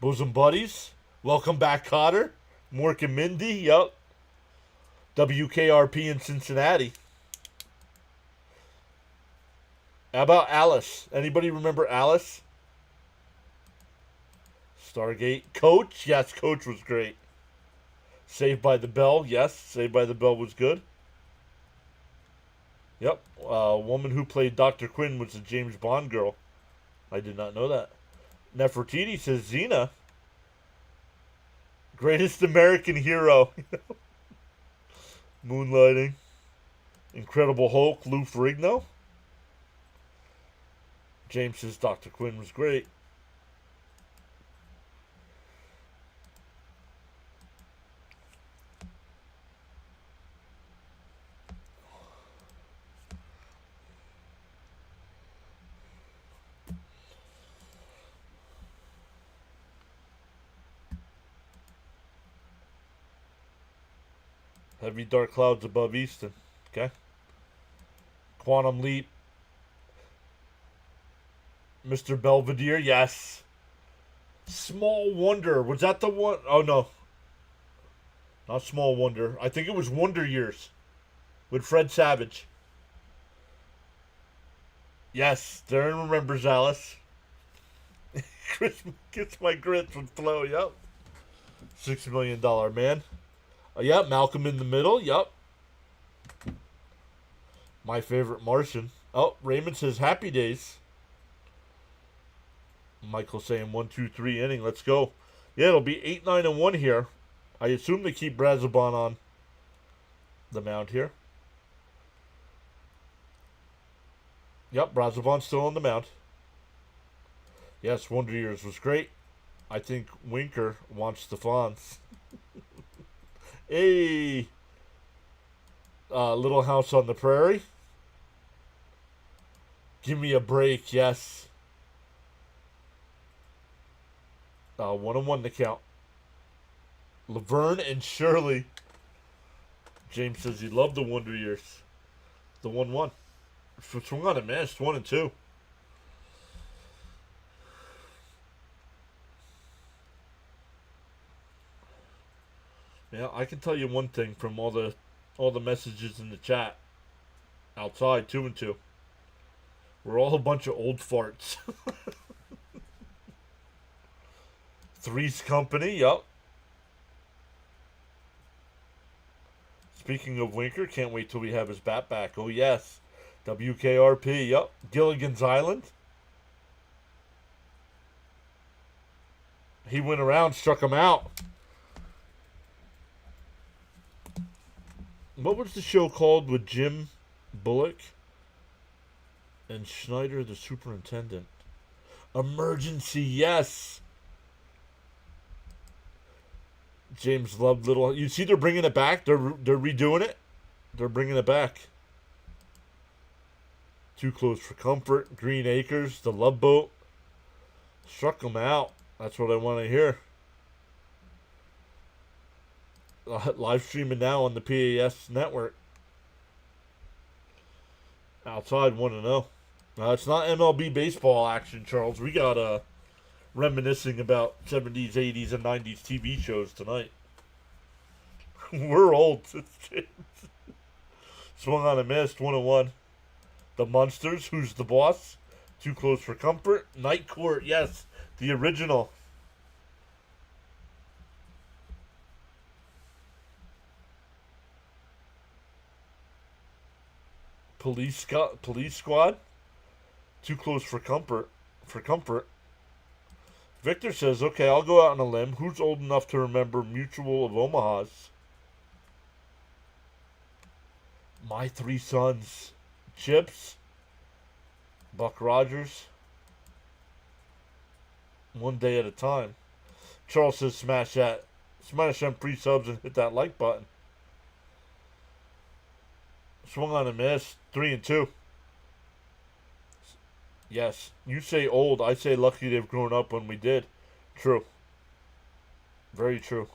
Bosom Buddies. Welcome back, Cotter. Mork and Mindy. Yup. WKRP in Cincinnati. How about Alice? Anybody remember Alice? Stargate. Coach. Yes, Coach was great. Saved by the Bell. Yes, Saved by the Bell was good. Yep. Woman who played Dr. Quinn was a James Bond girl. I did not know that. Nefertiti says Xena. Greatest American Hero. Moonlighting. Incredible Hulk, Lou Ferrigno. James says Dr. Quinn was great. Heavy dark clouds above Easton. Okay. Quantum Leap. Mr. Belvedere, yes. Small Wonder. Was that the one? Oh, no. Not Small Wonder. I think it was Wonder Years with Fred Savage. Yes, Darren remembers Alice. Chris gets my grits with Flo, yep. $6 million man. Yep, Malcolm in the Middle, yep. My Favorite Martian. Oh, Raymond says Happy Days. Michael saying 1, 2, 3 inning. Let's go. Yeah, it'll be 8, 9, and 1 here. I assume they keep Brazoban on the mound here. Yep, Brazoban's still on the mound. Yes, Wonder Years was great. I think Winker wants the Fonz. Hey! Little House on the Prairie. Give me a break, yes. 1-1 to count. Laverne and Shirley. James says he loved the Wonder Years. The 1-1. Swung on and missed. 1 and 2. Yeah, I can tell you one thing from all the messages in the chat. Outside, 2 and 2. We're all a bunch of old farts. Three's Company, yup. Speaking of Winker, can't wait till we have his bat back. Oh, yes. WKRP, yup. Gilligan's Island. He went around, struck him out. What was the show called with Jim Bullock and Schneider, the superintendent? Emergency, yes. James loved Little. You see, they're bringing it back. They're redoing it. They're bringing it back. Too Close for Comfort. Green Acres. The Love Boat. Struck them out. That's what I want to hear. Live streaming now on the PAS network. Outside 1-0. It's not MLB baseball action, Charles. We got reminiscing about 70s, 80s, and 90s TV shows tonight. We're old. Swung on and missed. 1-1. The Munsters. Who's the Boss? Too Close for Comfort. Night Court. Yes, the original. Police Squad. Too Close for Comfort. Victor says, okay, I'll go out on a limb. Who's old enough to remember Mutual of Omaha's? My Three Sons. Chips. Buck Rogers. One Day at a Time. Charles says, smash them pre-subs and hit that like button. Swung on and missed. 3 and 2. Yes. You say old. I say lucky they've grown up when we did. True. Very true.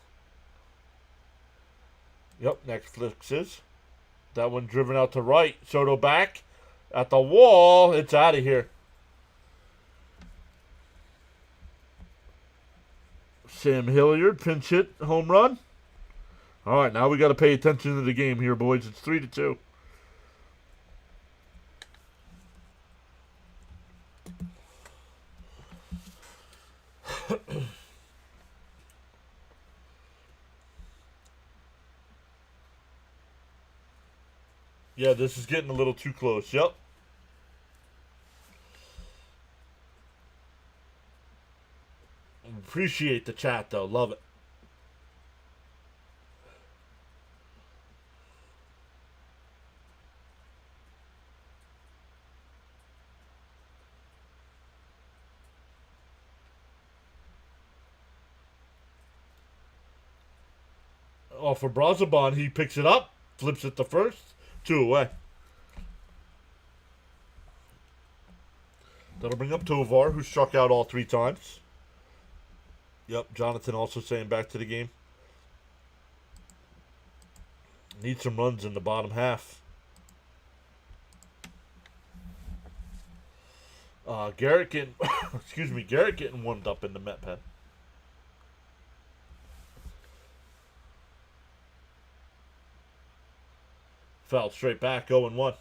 Yep. Netflix is. That one driven out to right. Soto back. At the wall. It's out of here. Sam Hilliard. Pinch hit. Home run. All right. Now we got to pay attention to the game here, boys. It's 3 to 2. Yeah, this is getting a little too close. Yep. Appreciate the chat, though. Love it. Oh, for Brazoban, he picks it up, flips it to first, 2 away. That'll bring up Tovar, who struck out all 3 times. Yep, Jonathan also saying back to the game. Need some runs in the bottom half. Garrett getting, Garrett getting warmed up in the Met pen. Foul straight back, 0-1.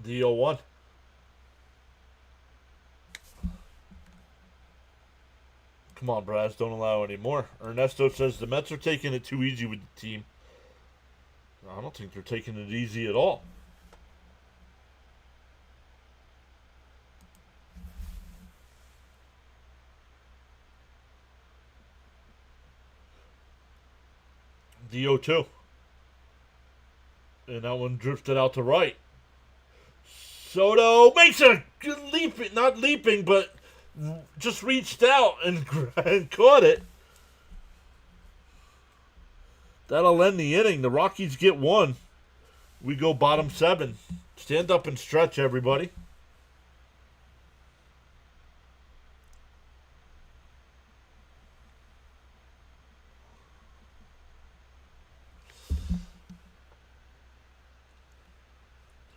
The 0-1. Come on, Braz, don't allow any more. Ernesto says the Mets are taking it too easy with the team. I don't think they're taking it easy at all. The 0-2. And that one drifted out to right. Soto makes a leap, not leaping, but just reached out and caught it. That'll end the inning. The Rockies get one. We go bottom 7. Stand up and stretch, everybody.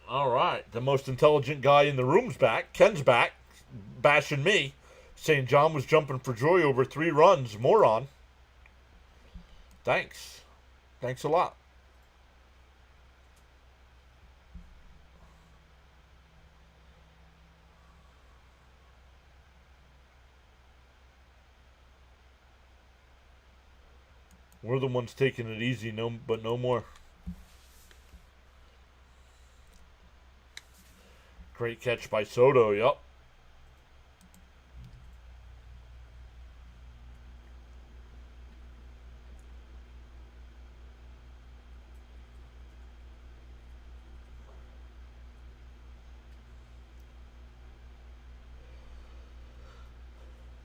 All right. The most intelligent guy in the room's back. Ken's back, bashing me. St. John was jumping for joy over 3 runs. Moron. Thanks. Thanks a lot. We're the ones taking it easy, but no more. Great catch by Soto, yup.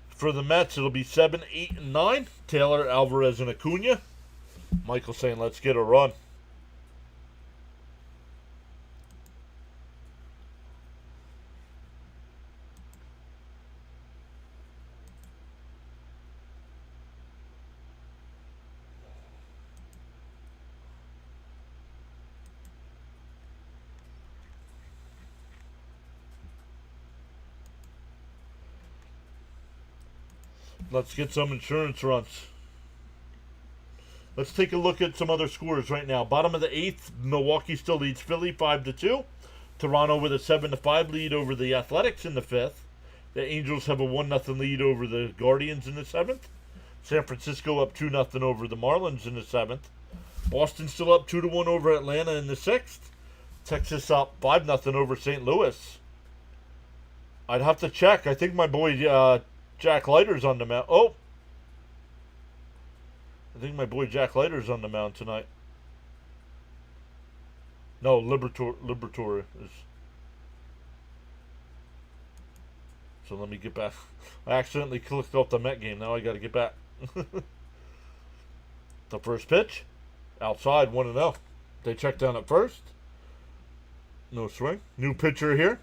For the Mets, it'll be 7, 8, and 9. Taylor, Alvarez, and Acuna. Michael saying, let's get a run. Let's get some insurance runs. Let's take a look at some other scores right now. Bottom of the 8th, Milwaukee still leads Philly 5-2. Toronto with a 7-5 lead over the Athletics in the 5th. The Angels have a 1-0 lead over the Guardians in the 7th. San Francisco up 2-0 over the Marlins in the 7th. Boston still up 2-1 over Atlanta in the 6th. Texas up 5-0 over St. Louis. I'd have to check. I think my boy Jack Leiter's on the mound. Oh! I think my boy Jack Leiter's on the mound tonight. No, Liberatore is. So let me get back. I accidentally clicked off the Met game. Now I got to get back. The first pitch. Outside, 1-0. They check down at first. No swing. New pitcher here.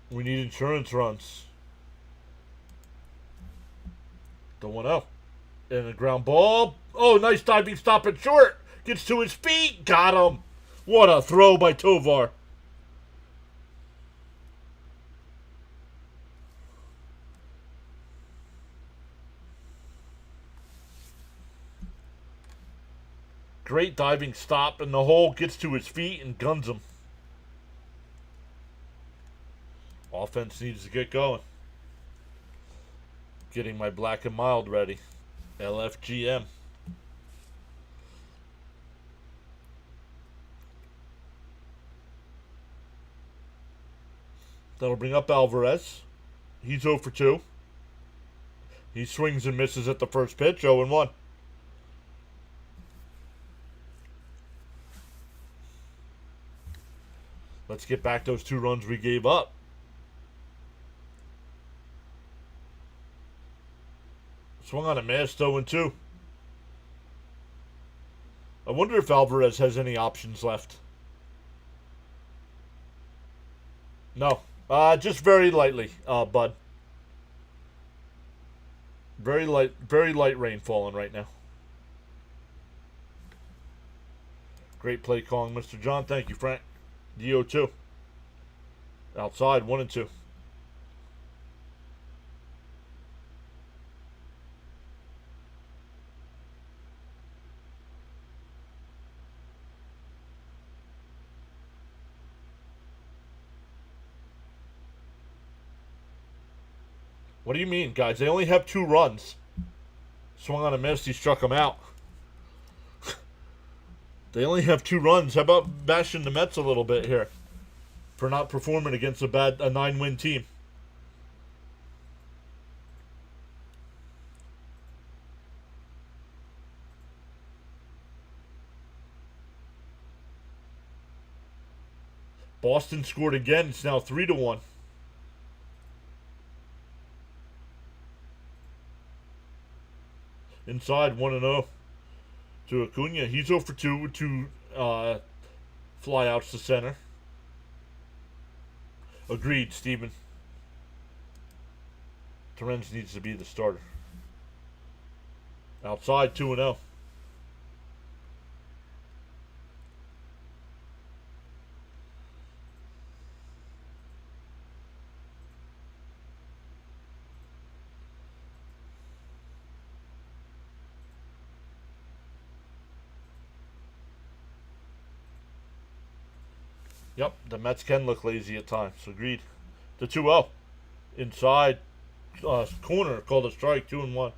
We need insurance runs. The 1-0. And a ground ball. Oh, nice diving stop at short. Gets to his feet. Got him. What a throw by Tovar. Great diving stop in the hole. Gets to his feet and guns him. Offense needs to get going. Getting my black and mild ready. LFGM. That'll bring up Alvarez. He's 0 for 2. He swings and misses at the first pitch. 0-1. Let's get back those 2 runs we gave up. Swung on a miss, 0-2. I wonder if Alvarez has any options left. No. Just very lightly, Bud. Very light rain falling right now. Great play calling, Mr. John. Thank you, Frank. DO2. Outside, 1-2. What do you mean, guys? They only have 2 runs. Swung on a miss. He struck him out. They only have 2 runs. How about bashing the Mets a little bit here for not performing against a 9-win team? Boston scored again. It's now 3-1. Inside, 1-0 to Acuna. He's 0 for 2 with 2 flyouts to center. Agreed, Steven. Torrens needs to be the starter. Outside, 2-0. Yep, the Mets can look lazy at times. Agreed. The 2-0. Inside. Corner called a strike. 2-1.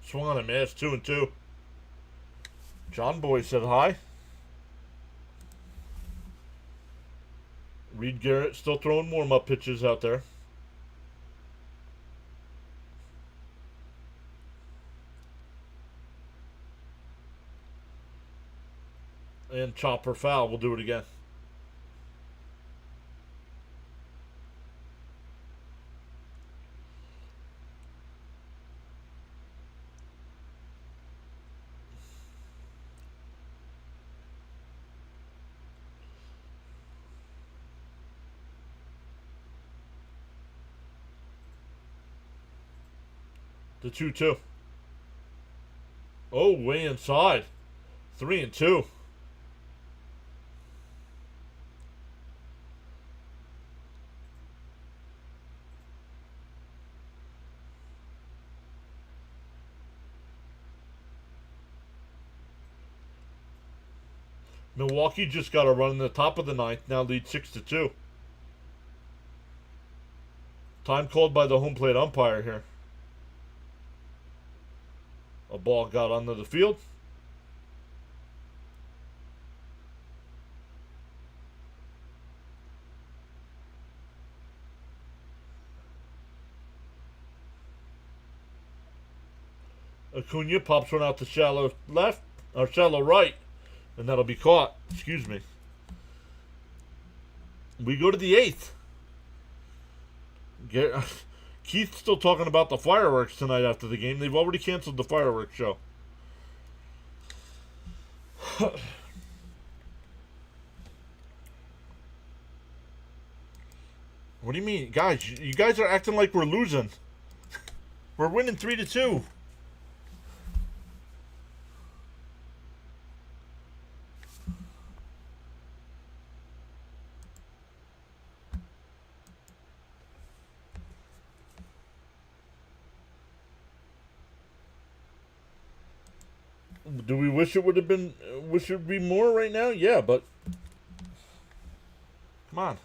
Swung on a miss. 2-2. John Boy said hi. Reed Garrett still throwing warm-up pitches out there. And chopper foul. We'll do it again. The 2-2. Oh, way inside. 3-2. Milwaukee just got a run in the top of the 9th. Now lead 6-2. Time called by the home plate umpire here. A ball got onto the field. Acuna pops one out to shallow left, or shallow right, and that'll be caught. Excuse me. We go to the 8th. Keith's still talking about the fireworks tonight after the game. They've already canceled the fireworks show. What do you mean? Guys, you guys are acting like we're losing. We're winning 3-2. Do we wish it would have been, wish it would be more right now? Yeah, but come on.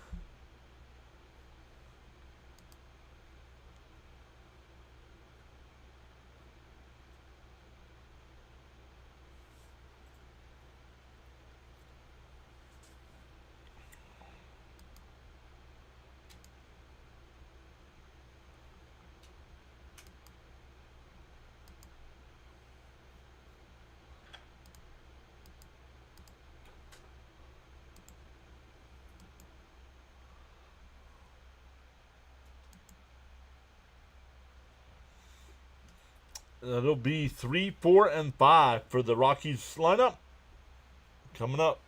That'll be 3, 4, and 5 for the Rockies lineup. Coming up.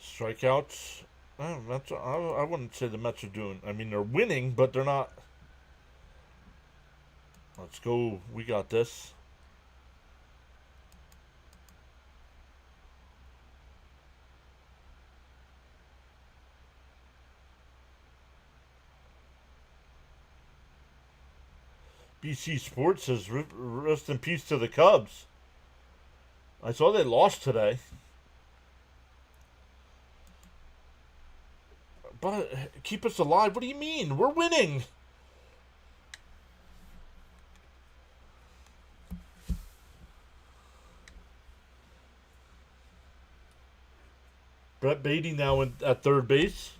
Strikeouts. I wouldn't say the Mets are doing. I mean, they're winning, but they're not. Let's go. We got this. BC Sports says rest in peace to the Cubs. I saw they lost today. But keep us alive. What do you mean? We're winning. Brett Beatty now at third base.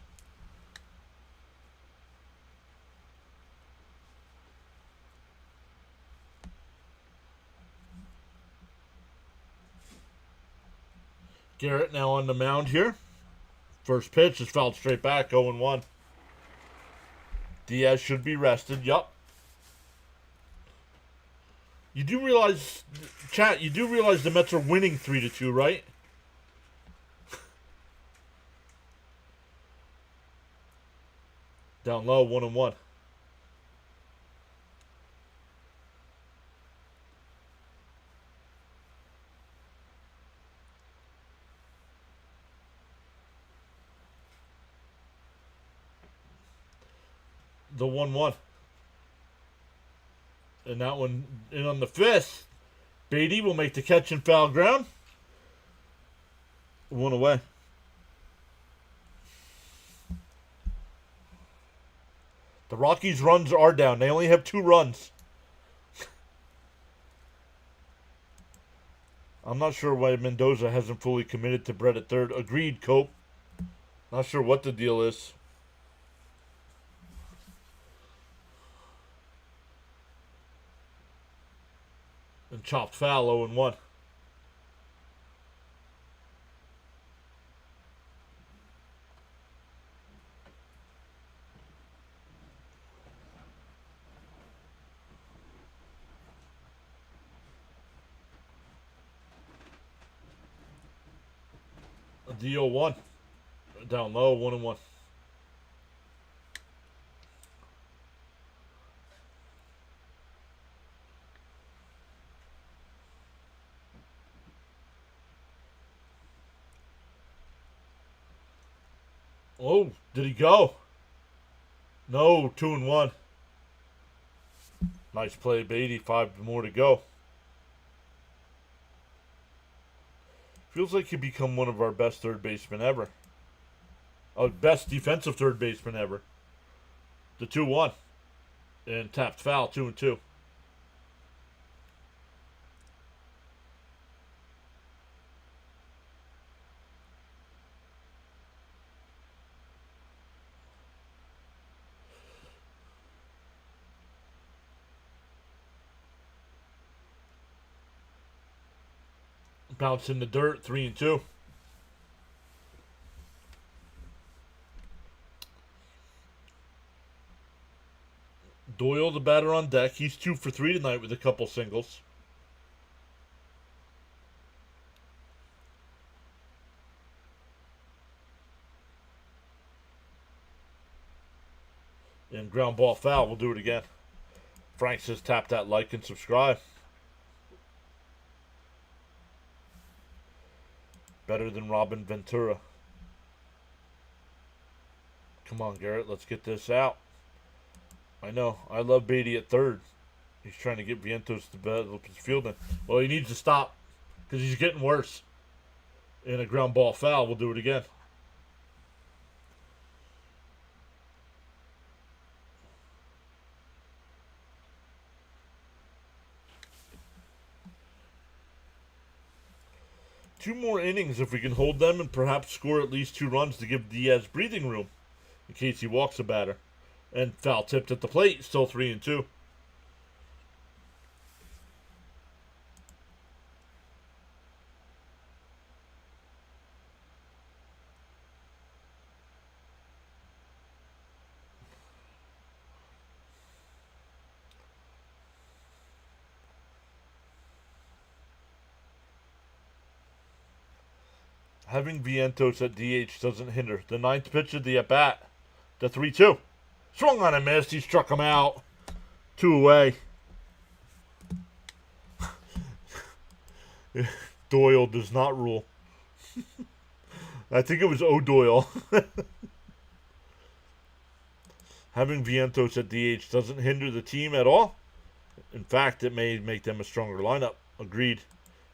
Garrett now on the mound here. First pitch is fouled straight back, 0-1. Diaz should be rested. Yup. You do realize, chat, you do realize the Mets are winning 3-2, right? Down low, 1-1. The 1-1. And that one in on the fifth. Beatty will make the catch in foul ground. 1 away. The Rockies' runs are down. They only have 2 runs. I'm not sure why Mendoza hasn't fully committed to Brett at third. Agreed, Cope. Not sure what the deal is. And chopped foul, 0-1. The 0-1. Down low, 1-1. Oh, did he go? No, 2-1. Nice play, Beatty. 5 more to go. Feels like he'd become one of our best third basemen ever. Oh, best defensive third baseman ever. The 2-1. And tapped foul, 2-2. Bounce in the dirt, 3-2. Doyle, the batter on deck. He's 2 for 3 tonight with a couple singles. And ground ball foul. We'll do it again. Frank says tap that like and subscribe. Better than Robin Ventura. Come on, Garrett. Let's get this out. I know. I love Beatty at third. He's trying to get Vientos to develop his fielding. Well, he needs to stop because he's getting worse. And a ground ball foul. We'll do it again. Two more innings if we can hold them and perhaps score at least 2 runs to give Diaz breathing room in case he walks a batter. And foul tipped at the plate, still 3-2. Having Vientos at DH doesn't hinder. The ninth pitch of the at-bat. The 3-2. Swung on a miss. He struck him out. 2 away. Doyle does not rule. I think it was O'Doyle. Having Vientos at DH doesn't hinder the team at all. In fact, it may make them a stronger lineup. Agreed.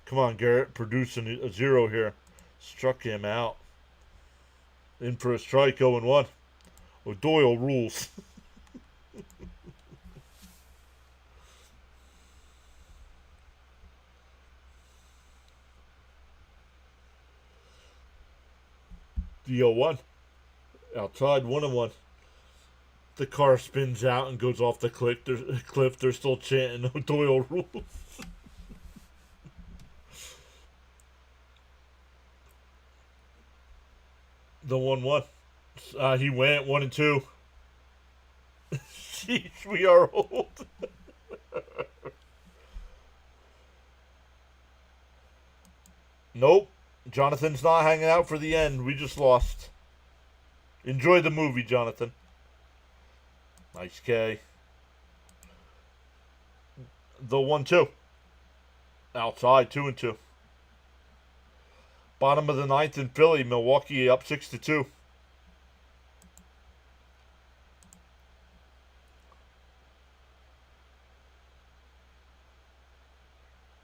Come on, Garrett. Producing a 0 here. Struck him out. In for a strike, 0-1. O'Doyle rules. The 0-1. Outside, 1-1. The car spins out and goes off the cliff. They're still chanting O'Doyle rules. The 1-1. He went 1-2. Sheesh, we are old. Nope. Jonathan's not hanging out for the end. We just lost. Enjoy the movie, Jonathan. Nice K. The 1-2. Outside, 2-2. Bottom of the ninth in Philly. Milwaukee up 6-2.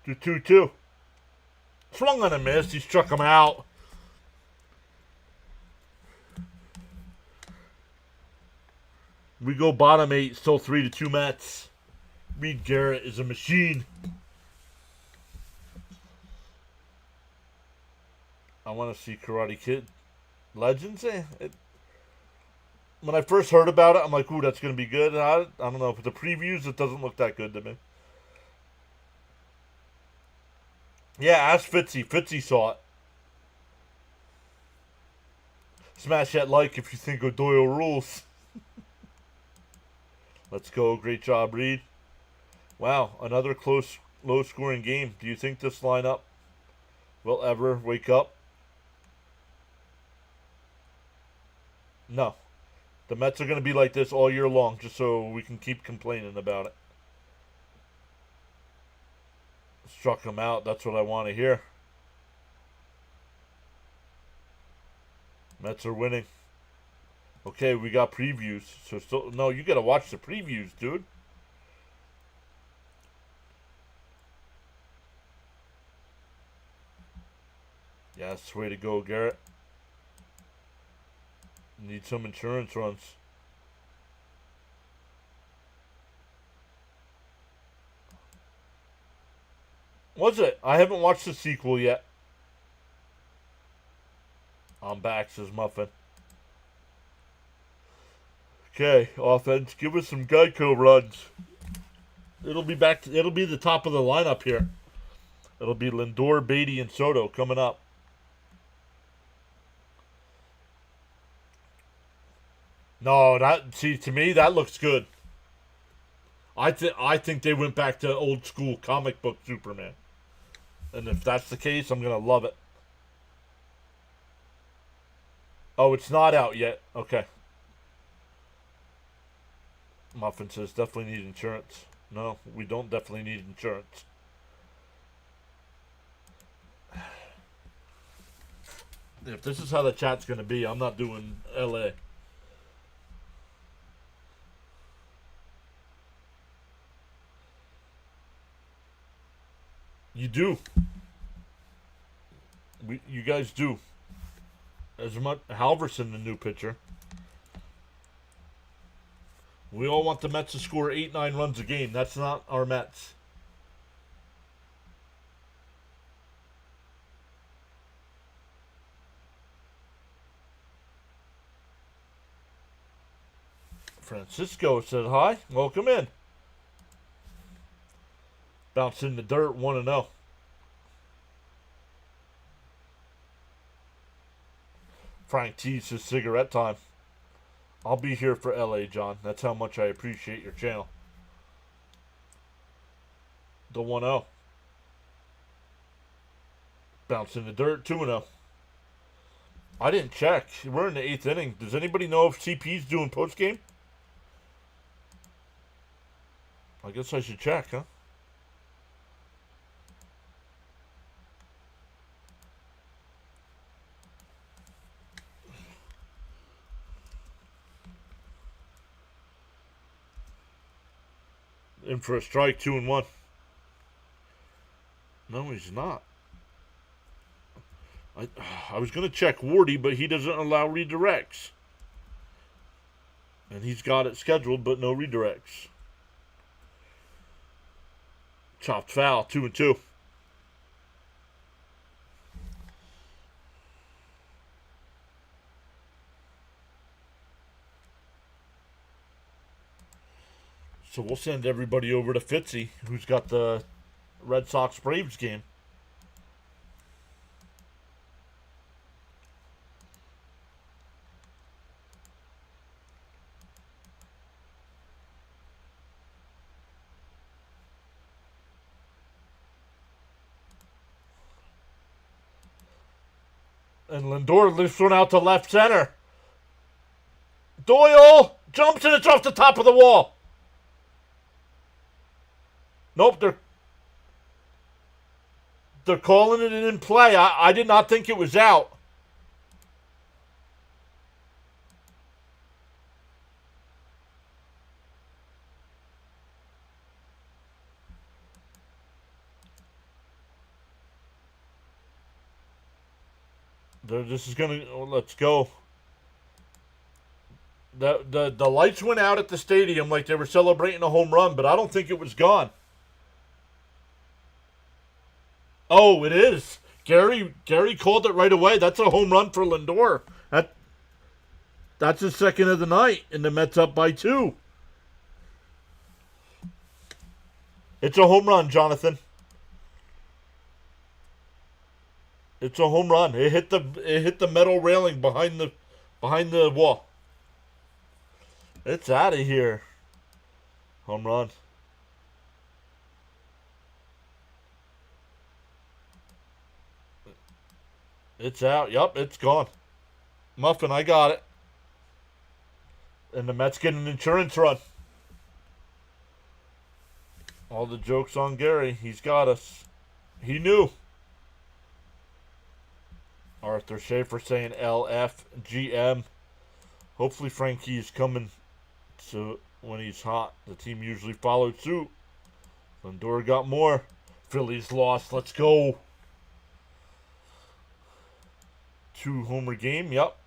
The 2-2. Swung on a miss. He struck him out. We go bottom 8. Still 3-2 Mets. Reed Garrett is a machine. I want to see Karate Kid Legends. When I first heard about it, I'm like, ooh, that's going to be good. I don't know. But the previews, it doesn't look that good to me. Yeah, ask Fitzy. Fitzy saw it. Smash that like if you think O'Doyle rules. Let's go. Great job, Reed. Wow, another close, low-scoring game. Do you think this lineup will ever wake up? No. The Mets are going to be like this all year long, just so we can keep complaining about it. Struck him out. That's what I want to hear. Mets are winning. Okay, we got previews. So still, no, you got to watch the previews, dude. Yes, way to go, Garrett. Need some insurance runs. Was it? I haven't watched the sequel yet. I'm back, says Muffin. Okay, offense, give us some Geico runs. It'll be back. It'll be the top of the lineup here. It'll be Lindor, Beatty, and Soto coming up. No, to me that looks good. I think they went back to old school comic book Superman. And if that's the case, I'm going to love it. Oh, it's not out yet. Okay. Muffin says, definitely need insurance. No, we don't definitely need insurance. If this is how the chat's going to be, I'm not doing LA. You do. You guys do. As much Halverson, the new pitcher. We all want the Mets to score 8-9 runs a game. That's not our Mets. Francisco said hi. Welcome in. Bounce in the dirt, 1-0. Frank T says cigarette time. I'll be here for LA, John. That's how much I appreciate your channel. The 1-0. Bounce in the dirt, 2-0. I didn't check. We're in the 8th inning. Does anybody know if CP's doing post game? I guess I should check, huh? In for a strike, 2-1. No, he's not. I was going to check Wardy, but he doesn't allow redirects. And he's got it scheduled, but no redirects. Chopped foul, 2-2. So we'll send everybody over to Fitzy, who's got the Red Sox Braves game. And Lindor lifts one out to left center. Doyle jumps and it's off the top of the wall. Nope, they're calling it in play. I did not think it was out. This is gonna. Let's go. The lights went out at the stadium like they were celebrating a home run, but I don't think it was gone. Oh, it is. Gary called it right away. That's a home run for Lindor. That's his second of the night, and the Mets up by 2. It's a home run, Jonathan. It's a home run. It hit the metal railing behind the wall. It's out of here. Home run. It's out. Yup, it's gone. Muffin, I got it. And the Mets get an insurance run. All the jokes on Gary. He's got us. He knew. Arthur Schaefer saying LFGM. Hopefully Frankie is coming to when he's hot. The team usually followed suit. Lindor got more. Phillies lost. Let's go. 2-homer game. Yep.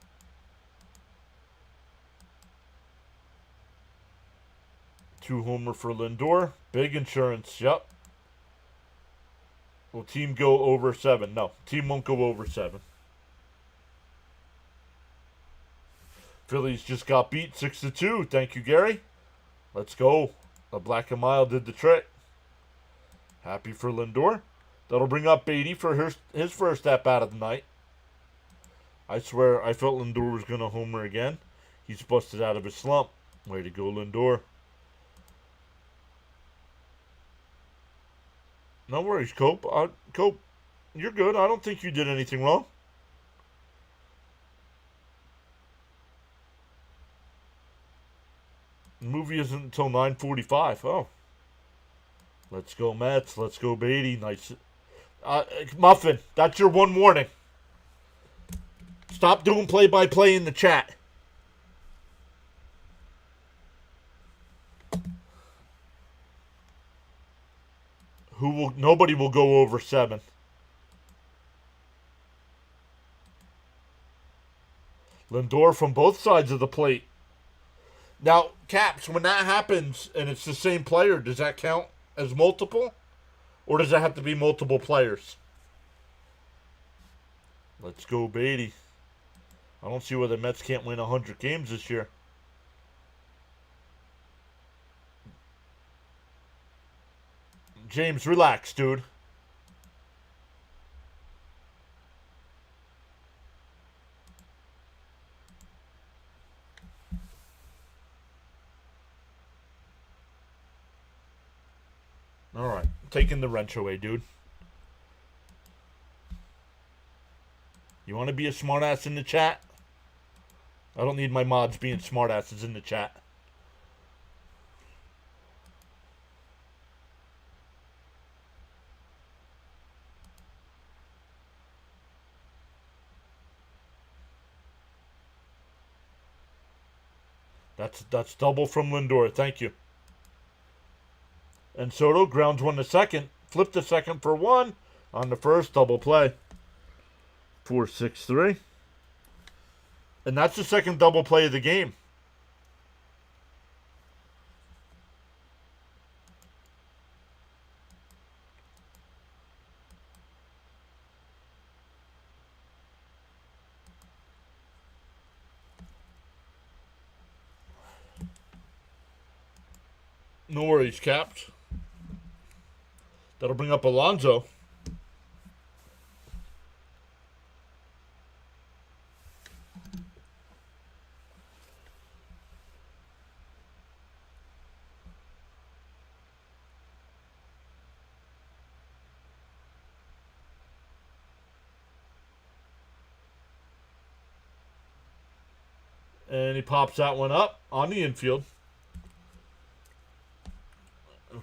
Two-homer for Lindor. Big insurance. Yep. Will team go over 7? No. Team won't go over 7. Phillies just got beat 6-2. Thank you, Gary. Let's go. The black and mild did the trick. Happy for Lindor. That'll bring up Beatty for his first at bat of the night. I swear I felt Lindor was going to homer again. He's busted out of his slump. Way to go, Lindor. No worries, Cope. Cope, you're good. I don't think you did anything wrong. The movie isn't until 9:45. Oh. Let's go, Mets. Let's go, Beatty. Nice. Muffin, that's your one warning. Stop doing play-by-play in the chat. Nobody will go over 7. Lindor from both sides of the plate. Now, Caps, when that happens and it's the same player, does that count as multiple? Or does that have to be multiple players? Let's go, Beatty. I don't see why the Mets can't win 100 games this year. James, relax, dude. All right. Taking the wrench away, dude. You want to be a smartass in the chat? I don't need my mods being smartasses in the chat. That's double from Lindor. Thank you. And Soto grounds one to second. Flipped the second for one on the first double play. 4-6-3. And that's the second double play of the game. No worries, Caps. That'll bring up Alonso. And he pops that one up on the infield.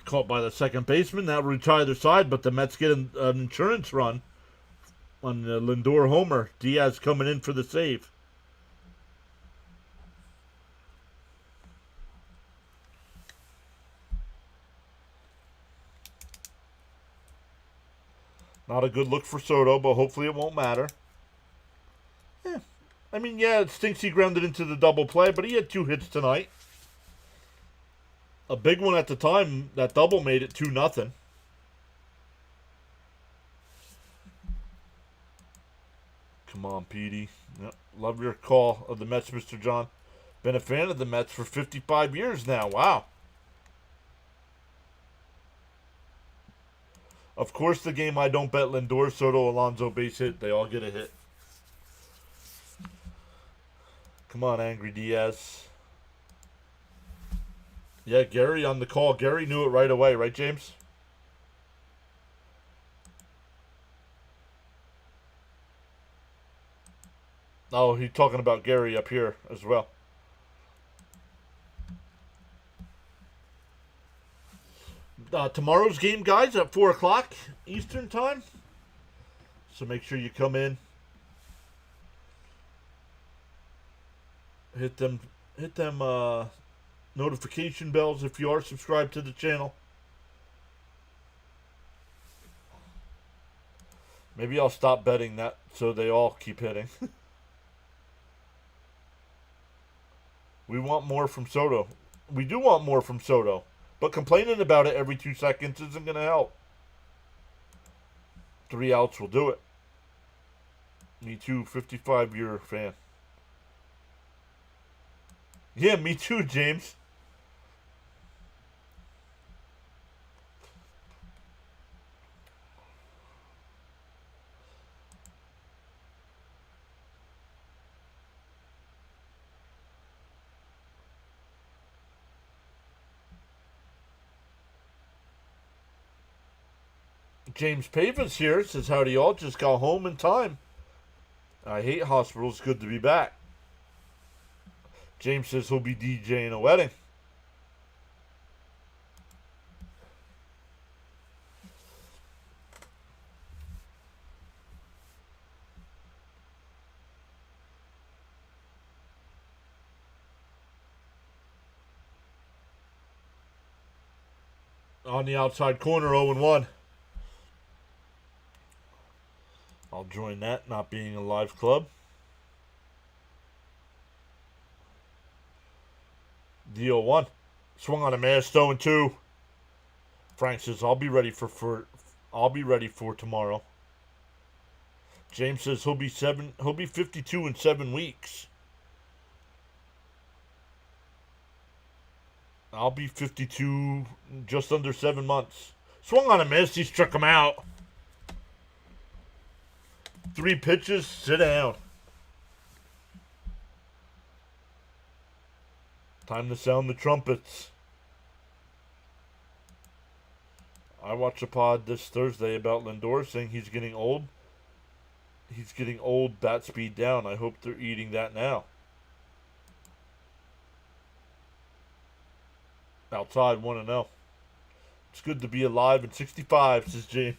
Caught by the second baseman. That will reach either side, but the Mets get an insurance run on the Lindor homer. Diaz coming in for the save. Not a good look for Soto, but hopefully it won't matter. I mean, yeah, it stinks he grounded into the double play, but he had 2 hits tonight. A big one at the time. That double made it 2-0. Come on, Petey. Yep. Love your call of the Mets, Mr. John. Been a fan of the Mets for 55 years now. Wow. Of course, the game I don't bet Lindor, Soto, Alonso base hit. They all get a hit. Come on, Angry Diaz. Yeah, Gary on the call. Gary knew it right away, right, James? Oh, he's talking about Gary up here as well. Tomorrow's game, guys, at 4 o'clock Eastern time. So make sure you come in. Hit them notification bells if you are subscribed to the channel. Maybe I'll stop betting that so they all keep hitting. We want more from Soto. We do want more from Soto. But complaining about it every 2 seconds isn't going to help. 3 outs will do it. Me too, 55-year fan. Yeah, me too, James. James Pavas here says, howdy all, just got home in time. I hate hospitals, good to be back. James says he'll be DJing a wedding. On the outside corner, 0-1. I'll join that, not being a live club. The 0-1. Swung on a miss, 0-2. Frank says, I'll be ready for tomorrow. James says he'll be 52 in 7 weeks. I'll be 52 just under 7 months. Swung on a miss, he struck him out. 3 pitches, sit down. Time to sound the trumpets. I watched a pod this Thursday about Lindor saying he's getting old. He's getting old, bat speed down. I hope they're eating that now. Outside, 1-0. It's good to be alive in 65, says James.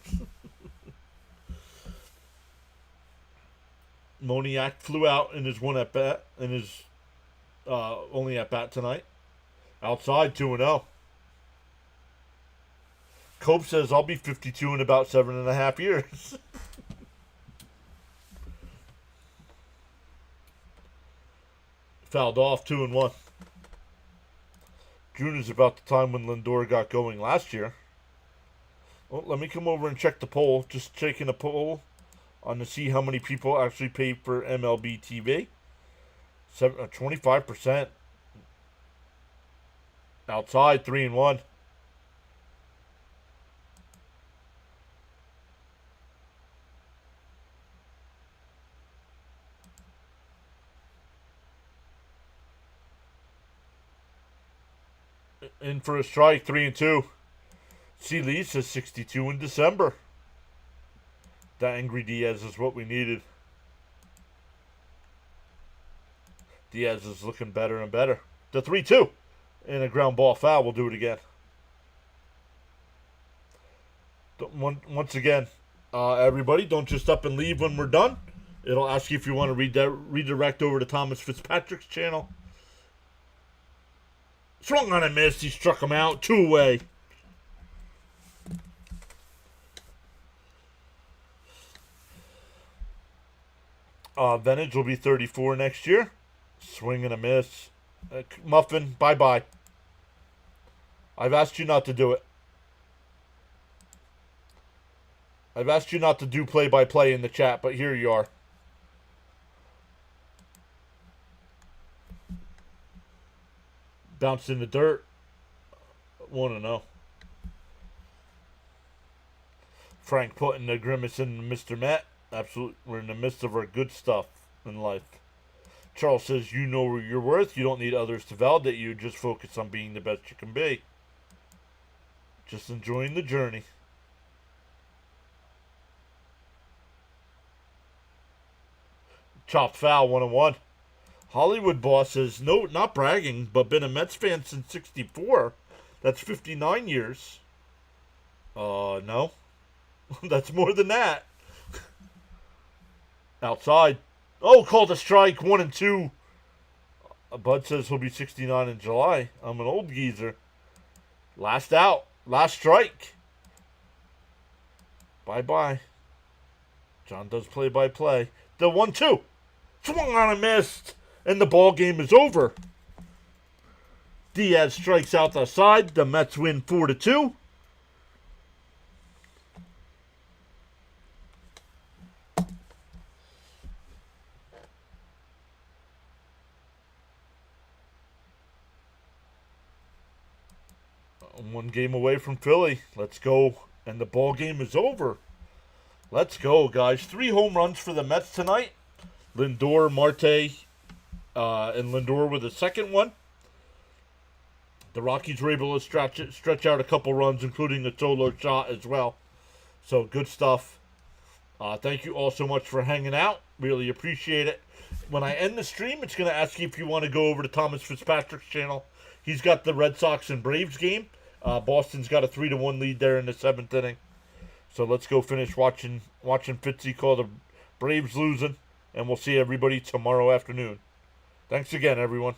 Moniak flew out in his one at bat, in his only at bat tonight. Outside, 2-0. Cope says, I'll be 52 in about 7.5 years. Fouled off, 2-1. June is about the time when Lindor got going last year. Well, let me come over and check the poll. Just checking the poll on to see how many people actually pay for MLB TV. 25%. Outside, 3-1. In for a strike, 3-2. C. Lee says 62 in December. That angry Diaz is what we needed. Diaz is looking better and better. The 3-2. And a ground ball foul. We'll do it again. Once again, everybody, don't just up and leave when we're done. It'll ask you if you want to redirect over to Thomas Fitzpatrick's channel. Swung on a miss. He struck him out. 2-away. Vintage will be 34 next year. Swing and a miss. Muffin, bye-bye. I've asked you not to do it. I've asked you not to do play-by-play in the chat, but here you are. Bounced in the dirt. 1-0. Frank putting the grimace in Mr. Matt. Absolutely. We're in the midst of our good stuff in life. Charles says, you know your worth. You don't need others to validate you. Just focus on being the best you can be. Just enjoying the journey. Chopped foul, 1-1. Hollywood Boss says, no, not bragging, but been a Mets fan since 64. That's 59 years. No. That's more than that. Outside. Oh, called a strike, 1-2. Bud says he'll be 69 in July. I'm an old geezer. Last out. Last strike. Bye-bye. John does play-by-play. The 1-2. Swung on a missed. And the ball game is over. Diaz strikes out the side. The Mets win 4-2. One game away from Philly. Let's go. And the ball game is over. Let's go, guys. 3 home runs for the Mets tonight. Lindor, Marte, and Lindor with a second one. The Rockies were able to stretch out a couple runs, including a solo shot as well. So, good stuff. Thank you all so much for hanging out. Really appreciate it. When I end the stream, it's going to ask you if you want to go over to Thomas Fitzpatrick's channel. He's got the Red Sox and Braves game. Boston's got a 3-1 lead there in the 7th inning. So let's go finish watching Fitzy call the Braves losing. And we'll see everybody tomorrow afternoon. Thanks again, everyone.